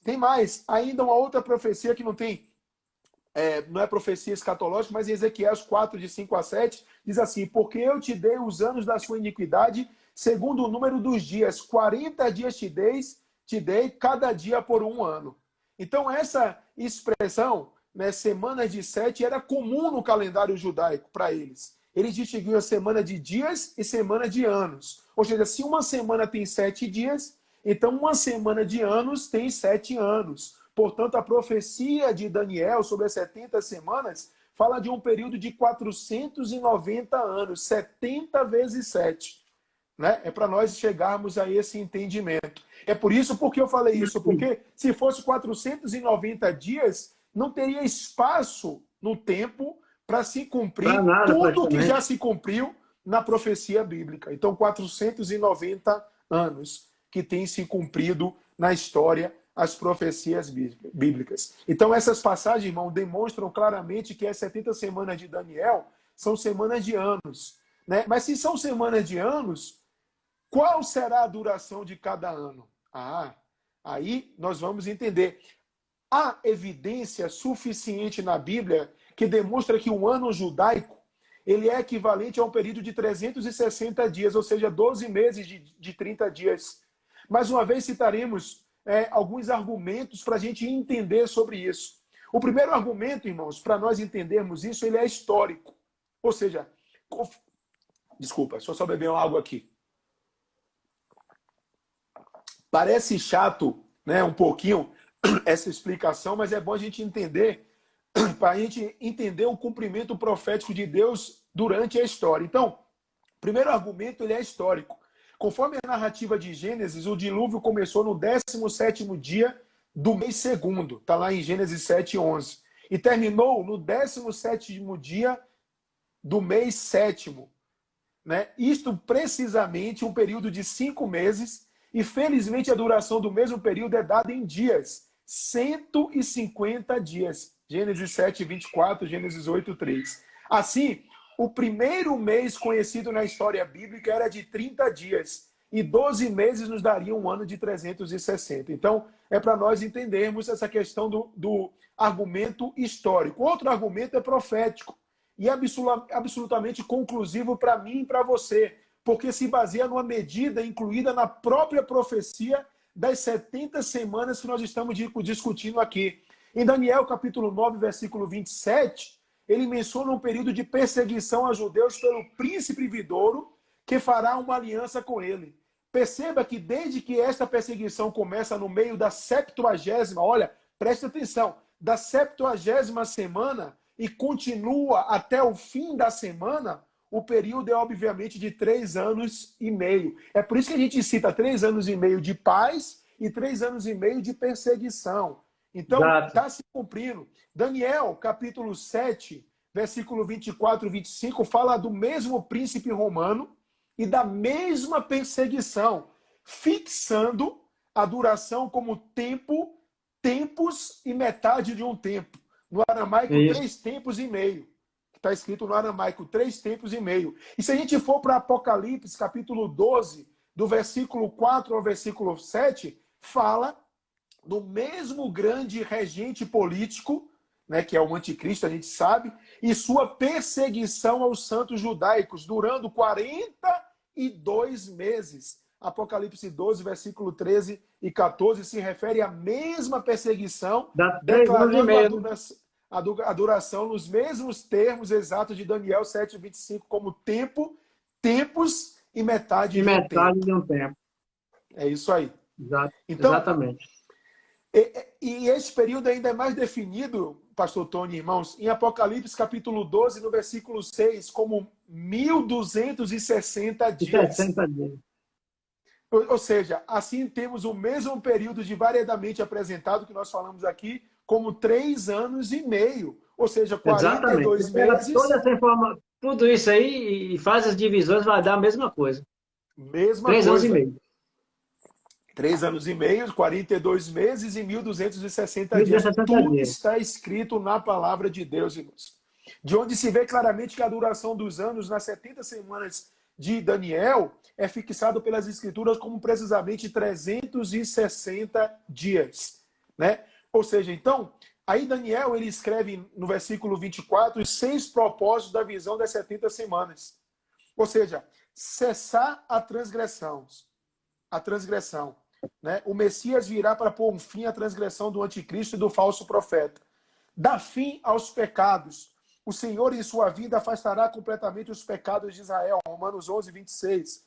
Ainda uma outra profecia que não é profecia escatológica, mas em Ezequiel 4, de 5 a 7, diz assim: porque eu te dei os anos da sua iniquidade, segundo o número dos dias, 40 dias te dei, cada dia por 1 ano. Então, essa expressão, né, semanas de 7, era comum no calendário judaico para eles. Eles distinguiam a semana de dias e semana de anos. Ou seja, se uma semana tem 7 dias, então uma semana de anos tem 7 anos. Portanto, a profecia de Daniel sobre as 70 semanas fala de um período de 490 anos, 70 vezes 7. Né? É para nós chegarmos a esse entendimento. É por isso porque eu falei isso, porque se fosse 490 dias, não teria espaço no tempo para se cumprir tudo que já se cumpriu na profecia bíblica. Então, 490 anos que tem se cumprido na história as profecias bíblicas. Então, essas passagens, irmão, demonstram claramente que as 70 semanas de Daniel são semanas de anos. Né? Mas se são semanas de anos, qual será a duração de cada ano? Aí nós vamos entender. Há evidência suficiente na Bíblia que demonstra que um ano judaico ele é equivalente a um período de 360 dias, ou seja, 12 meses de 30 dias. Mais uma vez citaremos alguns argumentos para a gente entender sobre isso. O primeiro argumento, irmãos, para nós entendermos isso, ele é histórico. Ou seja, desculpa, deixa eu só beber uma água aqui. Parece chato, né, um pouquinho essa explicação, mas é bom a gente entender, para a gente entender o cumprimento profético de Deus durante a história. Então, o primeiro argumento ele é histórico. Conforme a narrativa de Gênesis, o dilúvio começou no 17º dia do mês segundo. Está lá em Gênesis 7:11. E terminou no 17º dia do mês sétimo. Né? Isto precisamente um período de 5 meses. E felizmente a duração do mesmo período é dada em dias. 150 dias. Gênesis 7:24, Gênesis 8:3. Assim, o primeiro mês conhecido na história bíblica era de 30 dias. E 12 meses nos daria um ano de 360. Então, é para nós entendermos essa questão do argumento histórico. Outro argumento é profético e absolutamente conclusivo para mim e para você, porque se baseia numa medida incluída na própria profecia das 70 semanas que nós estamos discutindo aqui. Em Daniel, capítulo 9, versículo 27, ele menciona um período de perseguição a judeus pelo príncipe vindouro, que fará uma aliança com ele. Perceba que desde que esta perseguição começa no meio da 70ª, olha, preste atenção, da 70ª semana e continua até o fim da semana, o período é obviamente de 3 anos e meio. É por isso que a gente cita 3 anos e meio de paz e 3 anos e meio de perseguição. Então, está se cumprindo. Daniel, capítulo 7, versículo 24 e 25, fala do mesmo príncipe romano e da mesma perseguição, fixando a duração como tempo, tempos e metade de um tempo. No aramaico, 3 tempos e meio. Está escrito no aramaico, 3 tempos e meio. E se a gente for para Apocalipse, capítulo 12, do versículo 4 ao versículo 7, fala do mesmo grande regente político, né, que é o anticristo, a gente sabe, e sua perseguição aos santos judaicos, durando 42 meses. Apocalipse 12, versículo 13 e 14, se refere à mesma perseguição, declarando a duração nos mesmos termos exatos de Daniel 7, 25, como tempo, tempos e metade de um tempo. É isso aí. Então, exatamente. E esse período ainda é mais definido, pastor Tony, irmãos, em Apocalipse capítulo 12, no versículo 6, como 1260 dias. 60 dias. Ou seja, assim temos o mesmo período de variedamente apresentado que nós falamos aqui, como 3 anos e meio. Ou seja, 42 meses. Toda essa informação, tudo isso aí, e faz as divisões, vai dar a mesma coisa. Mesma 3 coisa. anos e meio. 3 anos e meio, 42 meses e 1260 dias. Tudo está escrito na palavra de Deus, irmãos. De onde se vê claramente que a duração dos anos nas 70 semanas de Daniel é fixado pelas escrituras como precisamente 360 dias, né? Ou seja, então, aí Daniel ele escreve no versículo 24 os 6 propósitos da visão das 70 semanas. Ou seja, cessar a transgressão, né? O Messias virá para pôr um fim à transgressão do anticristo e do falso profeta. Dá fim aos pecados. O Senhor em sua vida afastará completamente os pecados de Israel. Romanos 11, 26.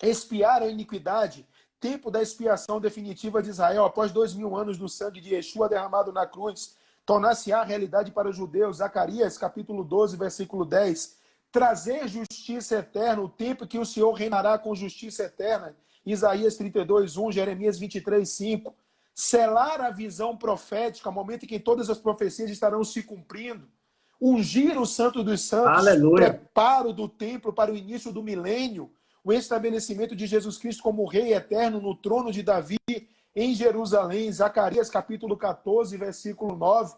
Expiar a iniquidade. Tempo da expiação definitiva de Israel. Após 2000 anos do sangue de Yeshua derramado na cruz. Tornar-se-á realidade para os judeus. Zacarias, capítulo 12, versículo 10. Trazer justiça eterna. O tempo que o Senhor reinará com justiça eterna. Isaías 32, 1, Jeremias 23, 5. Selar a visão profética, momento em que todas as profecias estarão se cumprindo. Ungir o Santo dos Santos. Aleluia. Preparo do templo para o início do milênio. O estabelecimento de Jesus Cristo como Rei eterno no trono de Davi em Jerusalém. Zacarias capítulo 14, versículo 9.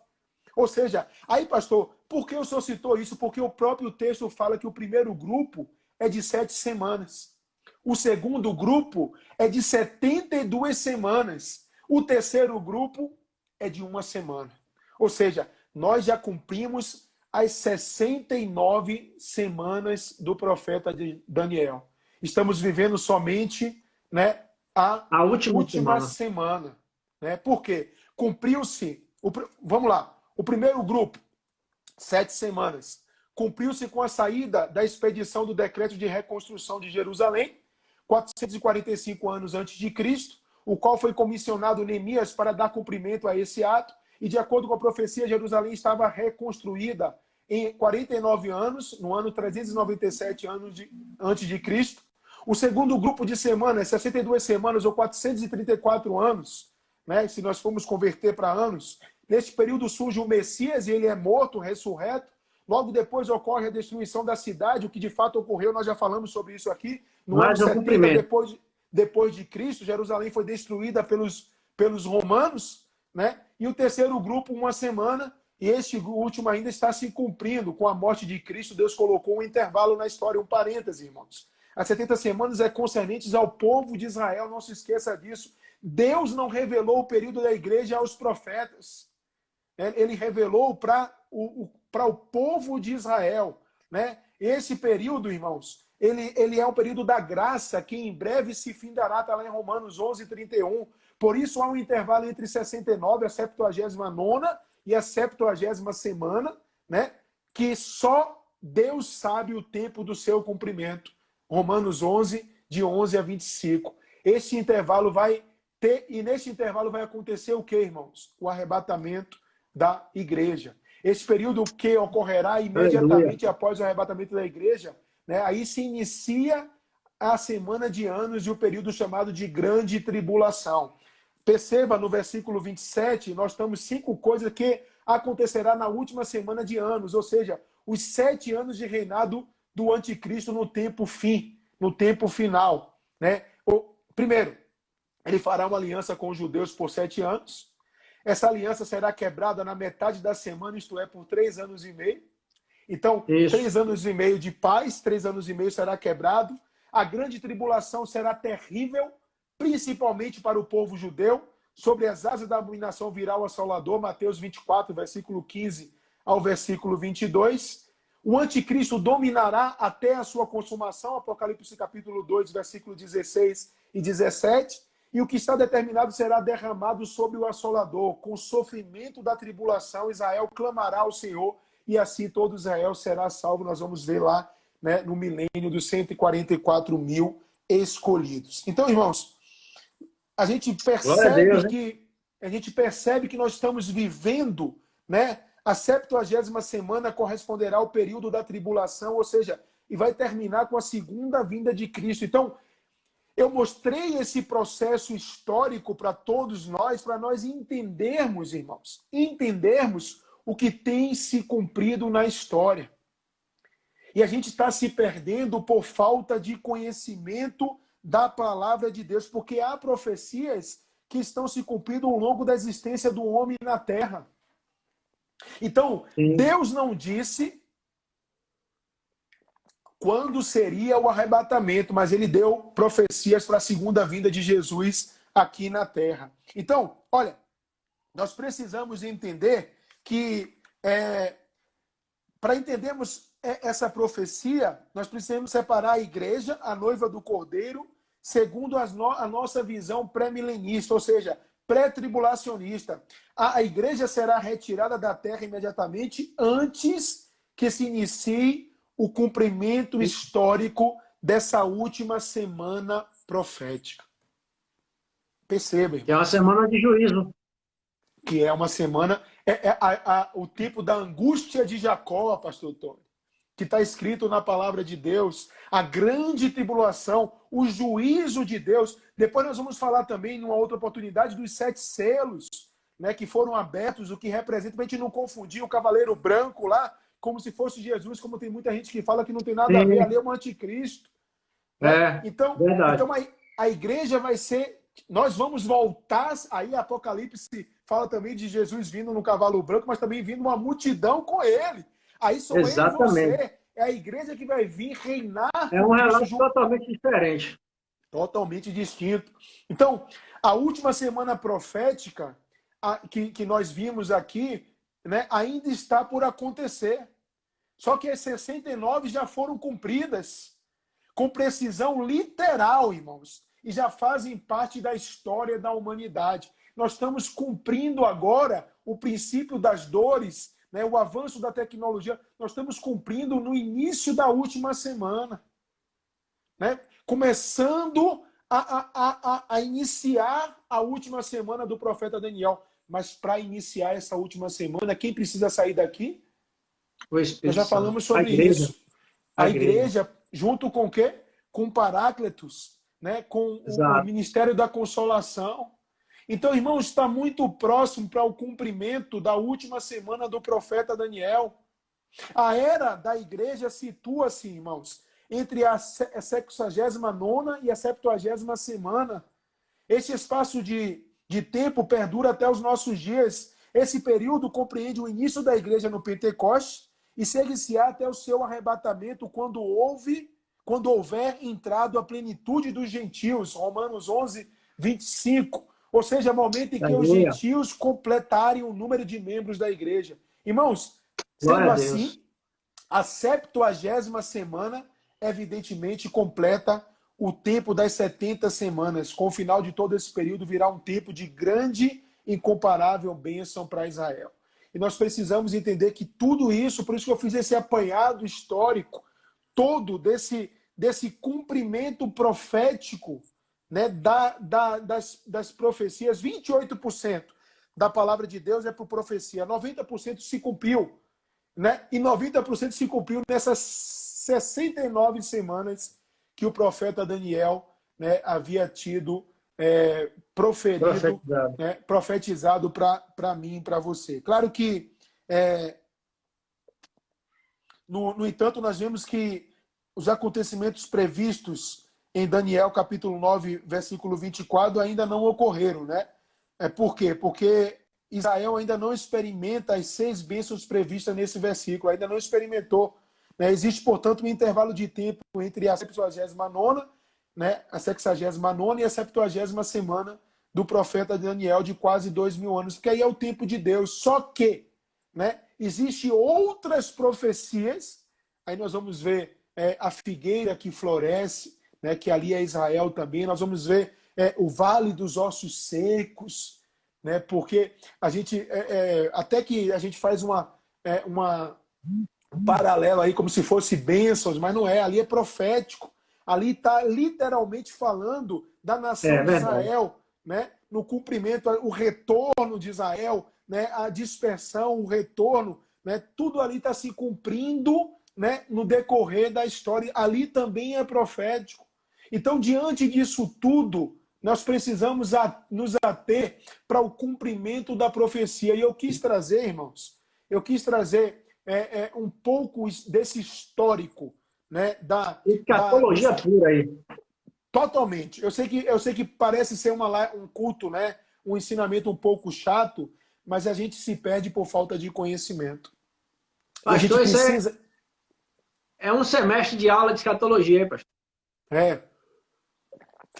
Ou seja, aí pastor, por que o senhor citou isso? Porque o próprio texto fala que o primeiro grupo é de 7 semanas. O segundo grupo é de 72 semanas. O terceiro grupo é de 1 semana. Ou seja, nós já cumprimos as 69 semanas do profeta de Daniel. Estamos vivendo somente, né, a última semana. Né? Por quê? Cumpriu-se, vamos lá, o primeiro grupo, 7 semanas. Cumpriu-se com a saída da expedição do decreto de reconstrução de Jerusalém, 445 anos antes de Cristo, o qual foi comissionado Neemias para dar cumprimento a esse ato, e de acordo com a profecia, Jerusalém estava reconstruída em 49 anos, no ano 397 antes de Cristo. O segundo grupo de semanas, 62 semanas ou 434 anos, né, se nós formos converter para anos, neste período surge o Messias e ele é morto, ressurreto. Logo depois ocorre a destruição da cidade, o que de fato ocorreu, nós já falamos sobre isso aqui. No ano 70 depois de Cristo, Jerusalém foi destruída pelos romanos, né? E o terceiro grupo, 1 semana, e este último ainda está se cumprindo. Com a morte de Cristo, Deus colocou um intervalo na história, um parêntese, irmãos. As 70 semanas é concernentes ao povo de Israel, não se esqueça disso. Deus não revelou o período da igreja aos profetas. Ele revelou para o povo de Israel, né? Esse período, irmãos, ele é um período da graça que em breve se findará, está lá em Romanos 11:31. Por isso há um intervalo entre 69, a 79ª e a 70ª semana, né? Que só Deus sabe o tempo do seu cumprimento. Romanos 11, de 11 a 25. Esse intervalo vai ter, e nesse intervalo vai acontecer o que, irmãos? O arrebatamento da igreja. Esse período que ocorrerá imediatamente após o arrebatamento da igreja, né? Aí se inicia a semana de anos e o período chamado de grande tribulação. Perceba no versículo 27, nós temos 5 coisas que acontecerá na última semana de anos, ou seja, os 7 anos de reinado do anticristo no tempo fim, no tempo final, né? Primeiro, ele fará uma aliança com os judeus por 7 anos. Essa aliança será quebrada na metade da semana, isto é, por 3 anos e meio. Então, 3 anos e meio de paz, 3 anos e meio será quebrado. A grande tribulação será terrível, principalmente para o povo judeu. Sobre as asas da abominação virá o assolador, Mateus 24, versículo 15 ao versículo 22. O anticristo dominará até a sua consumação, Apocalipse capítulo 2, versículo 16 e 17. E o que está determinado será derramado sobre o assolador. Com o sofrimento da tribulação, Israel clamará ao Senhor, e assim todo Israel será salvo. Nós vamos ver lá, né, no milênio dos 144 mil escolhidos. Então, irmãos, a gente percebe que nós estamos vivendo, né? A 70ª semana corresponderá ao período da tribulação, ou seja, e vai terminar com a segunda vinda de Cristo. Então, eu mostrei esse processo histórico para todos nós, para nós entendermos, irmãos, entendermos o que tem se cumprido na história. E a gente está se perdendo por falta de conhecimento da palavra de Deus, porque há profecias que estão se cumprindo ao longo da existência do homem na Terra. Então, Deus não disse quando seria o arrebatamento, mas ele deu profecias para a segunda vinda de Jesus aqui na Terra. Então, olha, nós precisamos entender que, para entendermos essa profecia, nós precisamos separar a igreja, a noiva do Cordeiro, segundo a nossa visão pré-milenista, ou seja, pré-tribulacionista. A igreja será retirada da terra imediatamente antes que se inicie o cumprimento histórico dessa última semana profética. Percebem? Que é uma semana de juízo. Que é uma semana... o tempo da angústia de Jacó, pastor Tony, que está escrito na palavra de Deus, a grande tribulação, o juízo de Deus. Depois nós vamos falar também, numa outra oportunidade, dos 7 selos, né, que foram abertos, o que representa, para a gente não confundir o cavaleiro branco lá, como se fosse Jesus, como tem muita gente que fala que não tem nada a ver, ali é o anticristo. Né? Então a igreja vai ser... Nós vamos voltar, aí Apocalipse fala também de Jesus vindo no cavalo branco, mas também vindo uma multidão com ele. Aí sou eu e você. É a igreja que vai vir reinar. É um relato totalmente diferente. Totalmente distinto. Então, a última semana profética que nós vimos aqui, né, ainda está por acontecer. Só que as 69 já foram cumpridas com precisão literal, irmãos, e já fazem parte da história da humanidade. Nós estamos cumprindo agora o princípio das dores, né, o avanço da tecnologia. Nós estamos cumprindo no início da última semana, né, começando a iniciar a última semana do profeta Daniel. Mas para iniciar essa última semana, quem precisa sair daqui? Nós já falamos sobre isso. A igreja, junto com o quê? Com Paráclitos, né? Com o Ministério da Consolação. Então, irmãos, está muito próximo para o cumprimento da última semana do profeta Daniel. A era da igreja situa-se, irmãos, entre a 69ª e a 70ª semana. Esse espaço de tempo perdura até os nossos dias. Esse período compreende o início da igreja no Pentecostes e segue-se até o seu arrebatamento quando houver entrado a plenitude dos gentios. Romanos 11, 25. Ou seja, momento em que os Aleluia. gentios completarem o número de membros da igreja. Irmãos, Glória sendo a Deus. assim, a 70ª semana, evidentemente, completa o tempo das 70 semanas. Com o final de todo esse período, virá um tempo de grande, incomparável bênção para Israel. E nós precisamos entender que tudo isso, por isso que eu fiz esse apanhado histórico, todo desse cumprimento profético, né, das profecias, 28% da palavra de Deus é por profecia, 90% se cumpriu, né? E 90% se cumpriu nessas 69 semanas que o profeta Daniel, né, havia tido proferido, Profetizado. né, profetizado para mim e para você. Claro que, no entanto, nós vemos que os acontecimentos previstos em Daniel capítulo 9, versículo 24, ainda não ocorreram, né? Por quê? Porque Israel ainda não experimenta as 6 bênçãos previstas nesse versículo, ainda não experimentou. Né? Existe, portanto, um intervalo de tempo entre a 69ª, né, a 69ª e a 70ª semana do profeta Daniel, de quase 2.000 anos, que aí é o tempo de Deus. Só que, né, existem outras profecias, aí nós vamos ver a figueira que floresce, né, que ali é Israel também, nós vamos ver o vale dos ossos secos, né, porque a gente, até que a gente faz um paralelo aí, como se fosse bênçãos, mas não é, ali é profético. Ali está literalmente falando da nação de Israel, né? No cumprimento, o retorno de Israel, né? A dispersão, o retorno, né? Tudo ali está se cumprindo, né? No decorrer da história. Ali também é profético. Então, diante disso tudo, nós precisamos nos ater para o cumprimento da profecia. E eu quis trazer, irmãos, um pouco desse histórico, né, Escatologia pura aí. Totalmente. Eu sei que parece ser um culto, né, um ensinamento um pouco chato, mas a gente se perde por falta de conhecimento. E a gente Pastor, isso precisa... é um semestre de aula de escatologia, hein, pastor?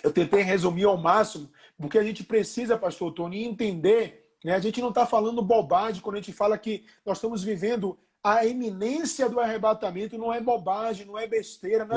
Eu tentei resumir ao máximo, porque a gente precisa, pastor Tony, entender, né, a gente não está falando bobagem quando a gente fala que nós estamos vivendo a iminência do arrebatamento. Não é bobagem, não é besteira, não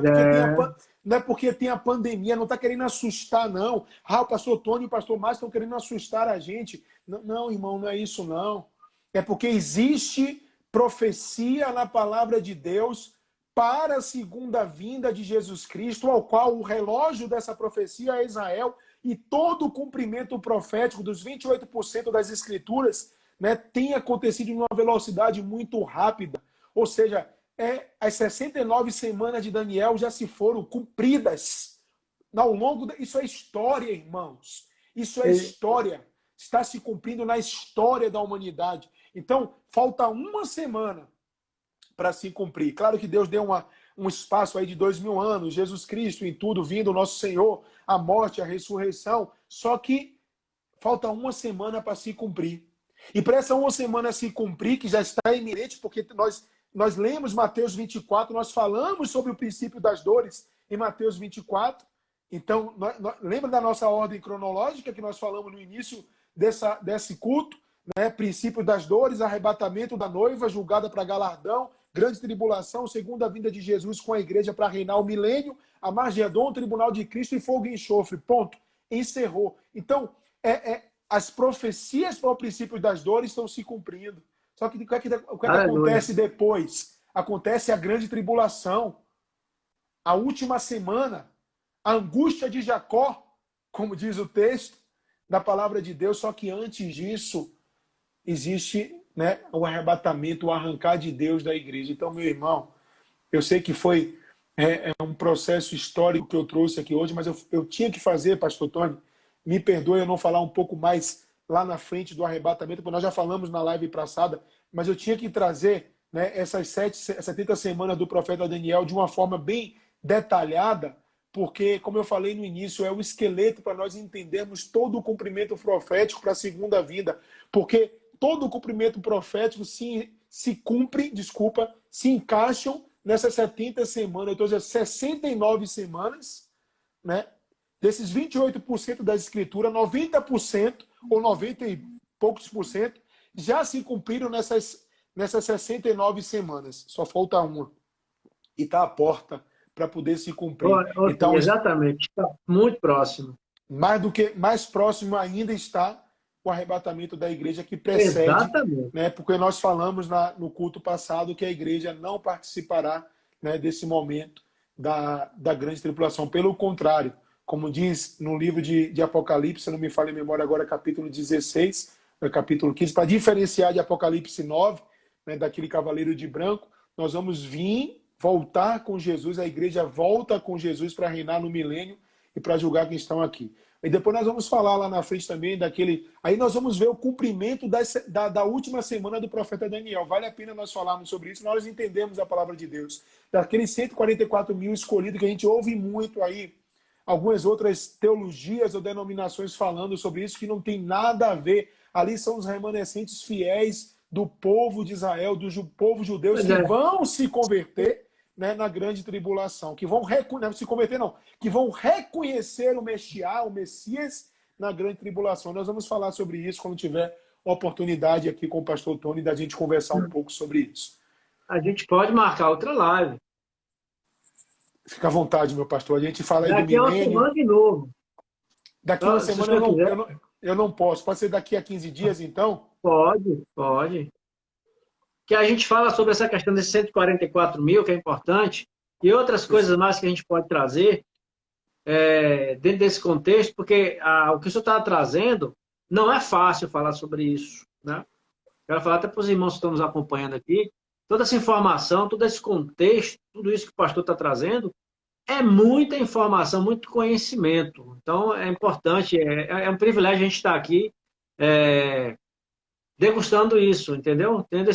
é porque tem a pandemia, não está querendo assustar, não. O pastor Tony e o pastor Márcio estão querendo assustar a gente. Não, não, irmão, não é isso, não. É porque existe profecia na palavra de Deus para a segunda vinda de Jesus Cristo, ao qual o relógio dessa profecia é Israel, e todo o cumprimento profético dos 28% das Escrituras, né, tem acontecido em uma velocidade muito rápida. Ou seja, as 69 semanas de Daniel já se foram cumpridas. Ao longo Isso é história, irmãos. Isso é história. Está se cumprindo na história da humanidade. Então, falta uma semana para se cumprir. Claro que Deus deu um espaço aí de 2.000 anos, Jesus Cristo em tudo, vindo o nosso Senhor, a morte, a ressurreição, só que falta uma semana para se cumprir. E para essa uma semana se cumprir, que já está iminente, porque nós lemos Mateus 24, nós falamos sobre o princípio das dores em Mateus 24, então lembra da nossa ordem cronológica que nós falamos no início desse culto, né? Princípio das dores, arrebatamento da noiva, julgada para galardão, grande tribulação, segunda vinda de Jesus com a igreja para reinar o milênio, a Margedon, o tribunal de Cristo e fogo e enxofre. Ponto. Encerrou. Então, as profecias para o princípio das dores estão se cumprindo. Só que o que acontece depois? Acontece a grande tribulação. A última semana, a angústia de Jacó, como diz o texto da palavra de Deus, só que antes disso existe, né, o arrebatamento, o arrancar de Deus da igreja. Então, meu irmão, eu sei que foi um processo histórico que eu trouxe aqui hoje, mas eu tinha que fazer, pastor Tony, me perdoe eu não falar um pouco mais lá na frente do arrebatamento, porque nós já falamos na live passada, mas eu tinha que trazer, né, essas 70 semanas do profeta Daniel de uma forma bem detalhada, porque, como eu falei no início, é o esqueleto para nós entendermos todo o cumprimento profético para a segunda vinda, porque todo o cumprimento profético se cumpre, se encaixam nessas 70 semanas, ou seja, 69 semanas, né? Desses 28% das escrituras, 90% ou 90 e poucos por cento já se cumpriram nessas 69 semanas. Só falta uma. E está à porta para poder se cumprir. Então, exatamente, está muito próximo. Mais próximo ainda está o arrebatamento da igreja que precede, exatamente, né? Porque nós falamos no culto passado que a igreja não participará, né, desse momento da grande tribulação. Pelo contrário, como diz no livro de Apocalipse, se não me falha a memória agora, capítulo 16, capítulo 15, para diferenciar de Apocalipse 9, né, daquele cavaleiro de branco, nós vamos voltar com Jesus, a igreja volta com Jesus para reinar no milênio e para julgar quem estão aqui. E depois nós vamos falar lá na frente também daquele... Aí nós vamos ver o cumprimento da última semana do profeta Daniel. Vale a pena nós falarmos sobre isso, nós entendemos a palavra de Deus. Daqueles 144 mil escolhidos que a gente ouve muito aí, algumas outras teologias ou denominações falando sobre isso que não tem nada a ver. Ali são os remanescentes fiéis do povo de Israel, do povo judeu, que vão se converter, né, na grande tribulação, que vão se converter, não, que vão reconhecer o Messias na grande tribulação. Nós vamos falar sobre isso quando tiver oportunidade aqui com o pastor Tony da gente conversar um pouco sobre isso. A gente pode marcar outra live. Fica à vontade, meu pastor. A gente fala aí daqui do milênio. Daqui a uma semana de novo. Daqui a uma semana eu não posso. Pode ser daqui a 15 dias, então? Pode. Que a gente fala sobre essa questão desses 144 mil, que é importante, e outras coisas mais que a gente pode trazer dentro desse contexto, porque o que o senhor está trazendo não é fácil falar sobre isso, né? Quero falar até para os irmãos que estão nos acompanhando aqui, toda essa informação, todo esse contexto, tudo isso que o pastor está trazendo, é muita informação, muito conhecimento. Então, é importante, é um privilégio a gente estar aqui degustando isso, entendeu? Tendo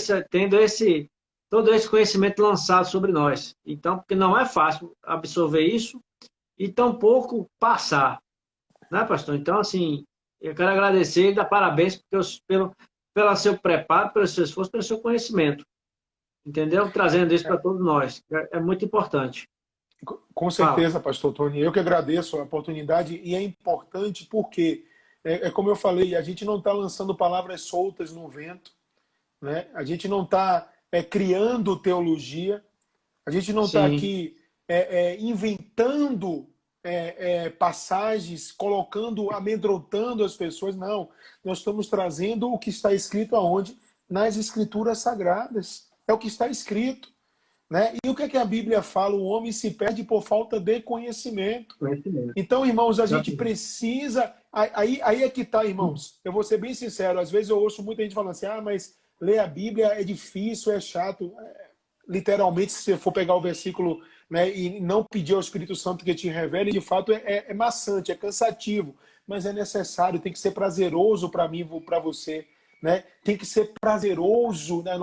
todo esse conhecimento lançado sobre nós. Então, porque não é fácil absorver isso e tampouco passar, né, pastor? Então, assim, eu quero agradecer e dar parabéns pelo seu preparo, pelo seu esforço, pelo seu conhecimento, entendeu? Trazendo isso para todos nós. É muito importante. Com certeza, pastor Tony. Eu que agradeço a oportunidade e é importante porque como eu falei, a gente não está lançando palavras soltas no vento, né? A gente não está criando teologia, a gente não está aqui inventando passagens, amedrontando as pessoas, não. Nós estamos trazendo o que está escrito aonde? Nas Escrituras Sagradas. É o que está escrito. Né? E o que é que a Bíblia fala? O homem se perde por falta de conhecimento. Então, irmãos, a gente precisa... Aí é que está, irmãos. Eu vou ser bem sincero. Às vezes eu ouço muita gente falando assim, mas ler a Bíblia é difícil, é chato. Literalmente, se você for pegar o versículo, né, e não pedir ao Espírito Santo que te revele, de fato é maçante, é cansativo. Mas é necessário, tem que ser prazeroso para mim, para você. Né? Tem que ser prazeroso, né?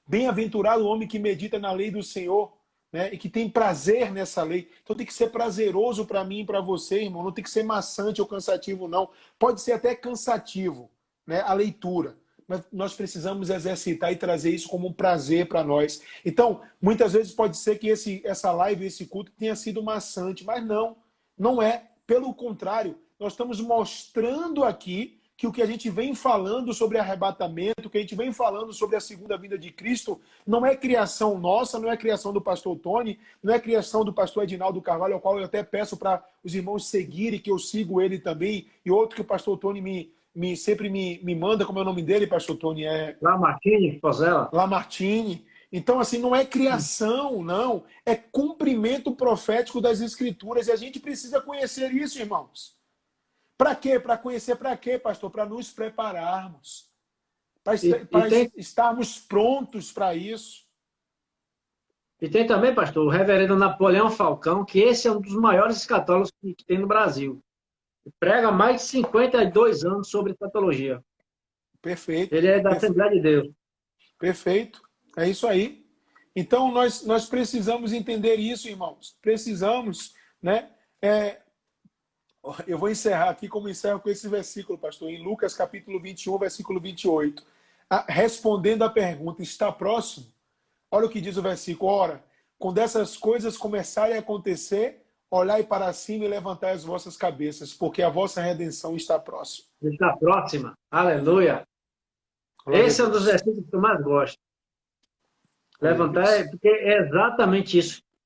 Bem-aventurado o homem que medita na lei do Senhor, né? E que tem prazer nessa lei. Então tem que ser prazeroso para mim e para você, irmão. Não tem que ser maçante ou cansativo, não. Pode ser até cansativo, né, a leitura. Mas nós precisamos exercitar e trazer isso como um prazer para nós. Então, muitas vezes pode ser que essa live, esse culto tenha sido maçante, mas não é. Pelo contrário, nós estamos mostrando aqui que o que a gente vem falando sobre arrebatamento, o que a gente vem falando sobre a segunda vinda de Cristo, não é criação nossa, não é criação do pastor Tony, não é criação do pastor Edinaldo Carvalho, ao qual eu até peço para os irmãos seguirem, que eu sigo ele também, e outro que o pastor Tony sempre me manda, como é o nome dele, pastor Tony? Lamartine, Pozella. Lamartine. Então, assim, não é criação, não. É cumprimento profético das Escrituras, e a gente precisa conhecer isso, irmãos. Para quê? Para conhecer para quê, pastor? Para nos prepararmos. Para estarmos prontos para isso. E tem também, pastor, o reverendo Napoleão Falcão, que esse é um dos maiores escatólogos que tem no Brasil. Prega há mais de 52 anos sobre escatologia. Perfeito. Ele é da Assembleia de Deus. Perfeito. É isso aí. Então, nós precisamos entender isso, irmãos. Precisamos, né? Eu vou encerrar aqui como encerro com esse versículo, pastor, em Lucas capítulo 21, versículo 28. respondendo à pergunta, está próximo? Olha o que diz o versículo. Ora, quando essas coisas começarem a acontecer, olhai para cima e levantai as vossas cabeças, porque a vossa redenção está próxima. Está próxima. Aleluia. Glória Esse a é um dos Deus. versículos que eu mais gosto. Glória a Levantar, Deus. porque é exatamente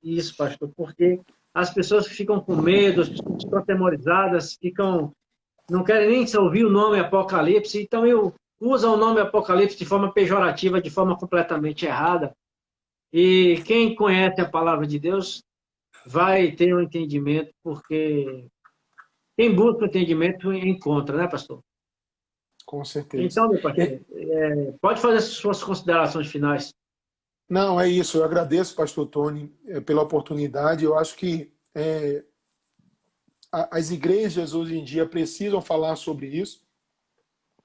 isso, pastor, porque as pessoas ficam com medo, as pessoas ficam atemorizadas, não querem nem ouvir o nome Apocalipse, então usam o nome Apocalipse de forma pejorativa, de forma completamente errada. E quem conhece a palavra de Deus vai ter um entendimento, porque quem busca o entendimento encontra, né, pastor? Com certeza. Então, meu pastor, pode fazer as suas considerações finais. Não, é isso. Eu agradeço, pastor Tony, pela oportunidade. Eu acho que as igrejas hoje em dia precisam falar sobre isso,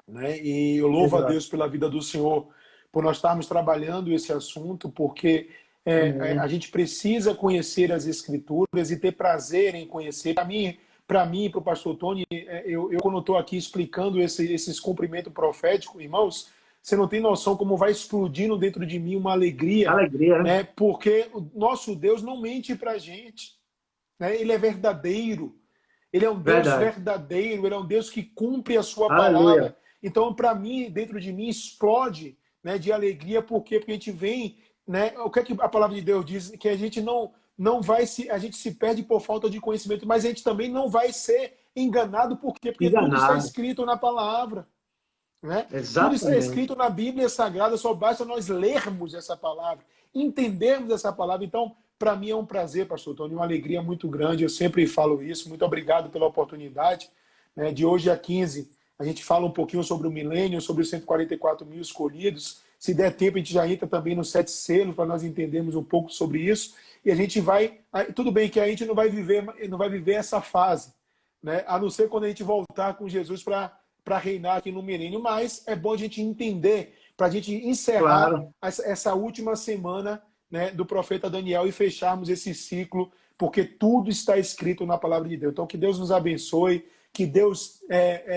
né? E eu louvo a Exato. Deus pela vida do Senhor, por nós estarmos trabalhando esse assunto, porque a gente precisa conhecer as Escrituras e ter prazer em conhecer. Para mim e para o pastor Tony, eu quando estou aqui explicando esses cumprimentos proféticos, irmãos, você não tem noção como vai explodindo dentro de mim uma alegria, Alegria, né? né? Porque o nosso Deus não mente para a gente, né? Ele é verdadeiro. Ele é um Deus Verdade. verdadeiro, ele é um Deus que cumpre a sua Aleluia. palavra. Então, para mim, dentro de mim, explode, né, de alegria. Por quê? Porque a gente vem, né, o que é que a palavra de Deus diz? Que a gente não vai a gente se perde por falta de conhecimento, mas a gente também não vai ser enganado. Por quê? Porque tudo está Enganado. escrito na palavra. Né? Tudo está Exatamente. escrito na Bíblia Sagrada, só basta nós lermos essa palavra, entendermos essa palavra. Então, para mim é um prazer, pastor Tony, uma alegria muito grande, eu sempre falo isso. Muito obrigado pela oportunidade, né? De hoje a 15, a gente fala um pouquinho sobre o milênio, sobre os 144 mil escolhidos. Se der tempo, a gente já entra também nos 7 selos, para nós entendermos um pouco sobre isso. E a gente vai... Tudo bem que a gente não vai viver essa fase, né? A não ser quando a gente voltar com Jesus para reinar aqui no milênio, mas é bom a gente entender, para a gente encerrar Claro. essa última semana, né, do profeta Daniel e fecharmos esse ciclo, porque tudo está escrito na palavra de Deus. Então, que Deus nos abençoe, que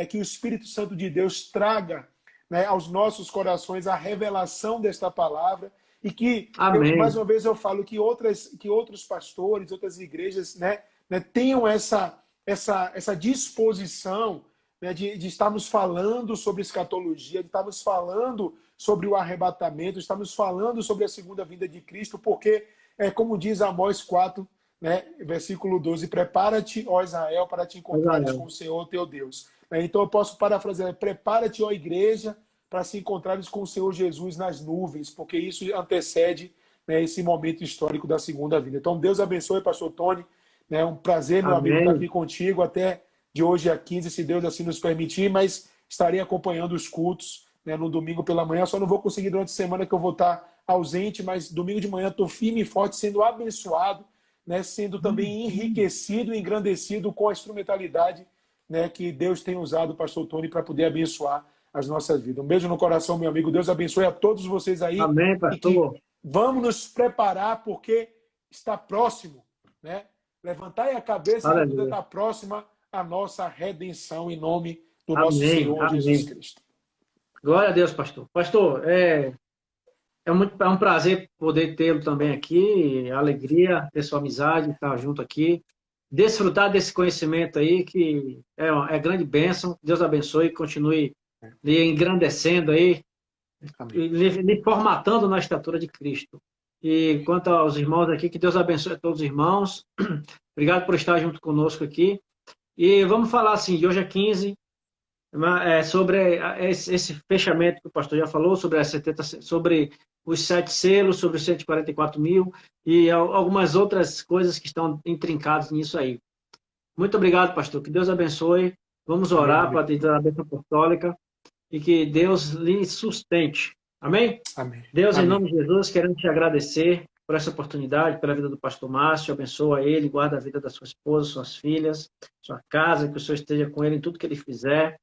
que o Espírito Santo de Deus traga, né, aos nossos corações a revelação desta palavra e que, mais uma vez eu falo, que outros pastores, outras igrejas, né, tenham essa disposição, né, de estarmos falando sobre escatologia, de estarmos falando sobre o arrebatamento, estamos falando sobre a segunda vinda de Cristo, porque, como diz Amós 4, né, versículo 12, prepara-te, ó Israel, para te encontrares com o Senhor teu Deus. Então eu posso parafrasear, prepara-te, ó igreja, para se encontrares com o Senhor Jesus nas nuvens, porque isso antecede, né, esse momento histórico da segunda vinda. Então Deus abençoe, pastor Tony, né, um prazer, meu amigo, estar aqui contigo até de hoje a 15, se Deus assim nos permitir, mas estarei acompanhando os cultos, né, no domingo pela manhã. Só não vou conseguir durante a semana, que eu vou estar ausente, mas domingo de manhã estou firme e forte, sendo abençoado, né, sendo também enriquecido e engrandecido com a instrumentalidade, né, que Deus tem usado o pastor Tony para poder abençoar as nossas vidas. Um beijo no coração, meu amigo. Deus abençoe a todos vocês aí. Amém, pastor. E que vamos nos preparar, porque está próximo, né? Levantai a cabeça, a ajuda está próxima a nossa redenção, em nome do nosso Senhor Jesus Cristo. Glória a Deus, pastor. Pastor, é um prazer poder tê-lo também aqui, alegria ter sua amizade, estar junto aqui, desfrutar desse conhecimento aí, que é grande bênção. Deus abençoe e continue lhe engrandecendo aí, lhe formatando na estatura de Cristo. E quanto aos irmãos aqui, que Deus abençoe a todos os irmãos. Obrigado por estar junto conosco aqui. E vamos falar assim, de hoje a 15, sobre esse fechamento que o pastor já falou, sobre os 7 selos, sobre os 144 mil e algumas outras coisas que estão intrincadas nisso aí. Muito obrigado, pastor. Que Deus abençoe. Vamos orar para ter a bênção apostólica e que Deus lhe sustente. Amém? Amém. Deus, Amém. em nome de Jesus, queremos te agradecer por essa oportunidade, pela vida do pastor Márcio. Abençoa ele, guarda a vida da sua esposa, suas filhas, sua casa, que o Senhor esteja com ele em tudo que ele fizer.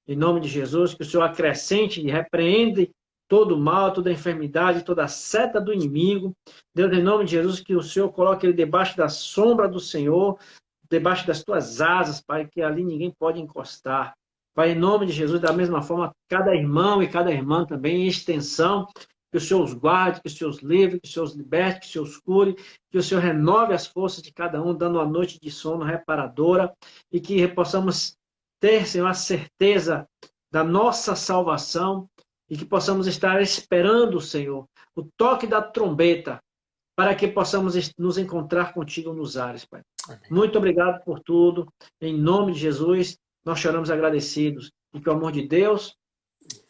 Em nome de Jesus, que o Senhor acrescente e repreende todo o mal, toda a enfermidade, toda a seta do inimigo. Deus, em nome de Jesus, que o Senhor coloque ele debaixo da sombra do Senhor, debaixo das tuas asas, Pai, que ali ninguém pode encostar. Pai, em nome de Jesus, da mesma forma, cada irmão e cada irmã também, em extensão, que o Senhor os guarde, que o Senhor os livre, que o Senhor os liberte, que o Senhor os cure, que o Senhor renove as forças de cada um, dando uma noite de sono reparadora, e que possamos ter, Senhor, a certeza da nossa salvação, e que possamos estar esperando, Senhor, o toque da trombeta, para que possamos nos encontrar contigo nos ares, Pai. Amém. Muito obrigado por tudo. Em nome de Jesus, nós choramos agradecidos. E que o amor de Deus,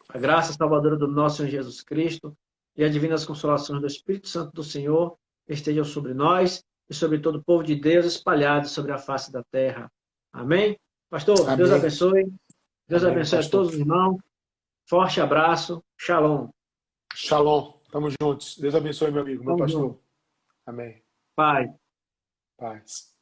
a graça salvadora do nosso Senhor Jesus Cristo e as divinas consolações do Espírito Santo do Senhor estejam sobre nós e sobre todo o povo de Deus espalhado sobre a face da terra. Amém? Pastor, Amém. Deus abençoe. Deus Amém, abençoe pastor. a todos os irmãos. Forte abraço. Shalom. Shalom. Tamo juntos. Deus abençoe, meu amigo, meu Tamo pastor. junto. Amém. Pai. Paz.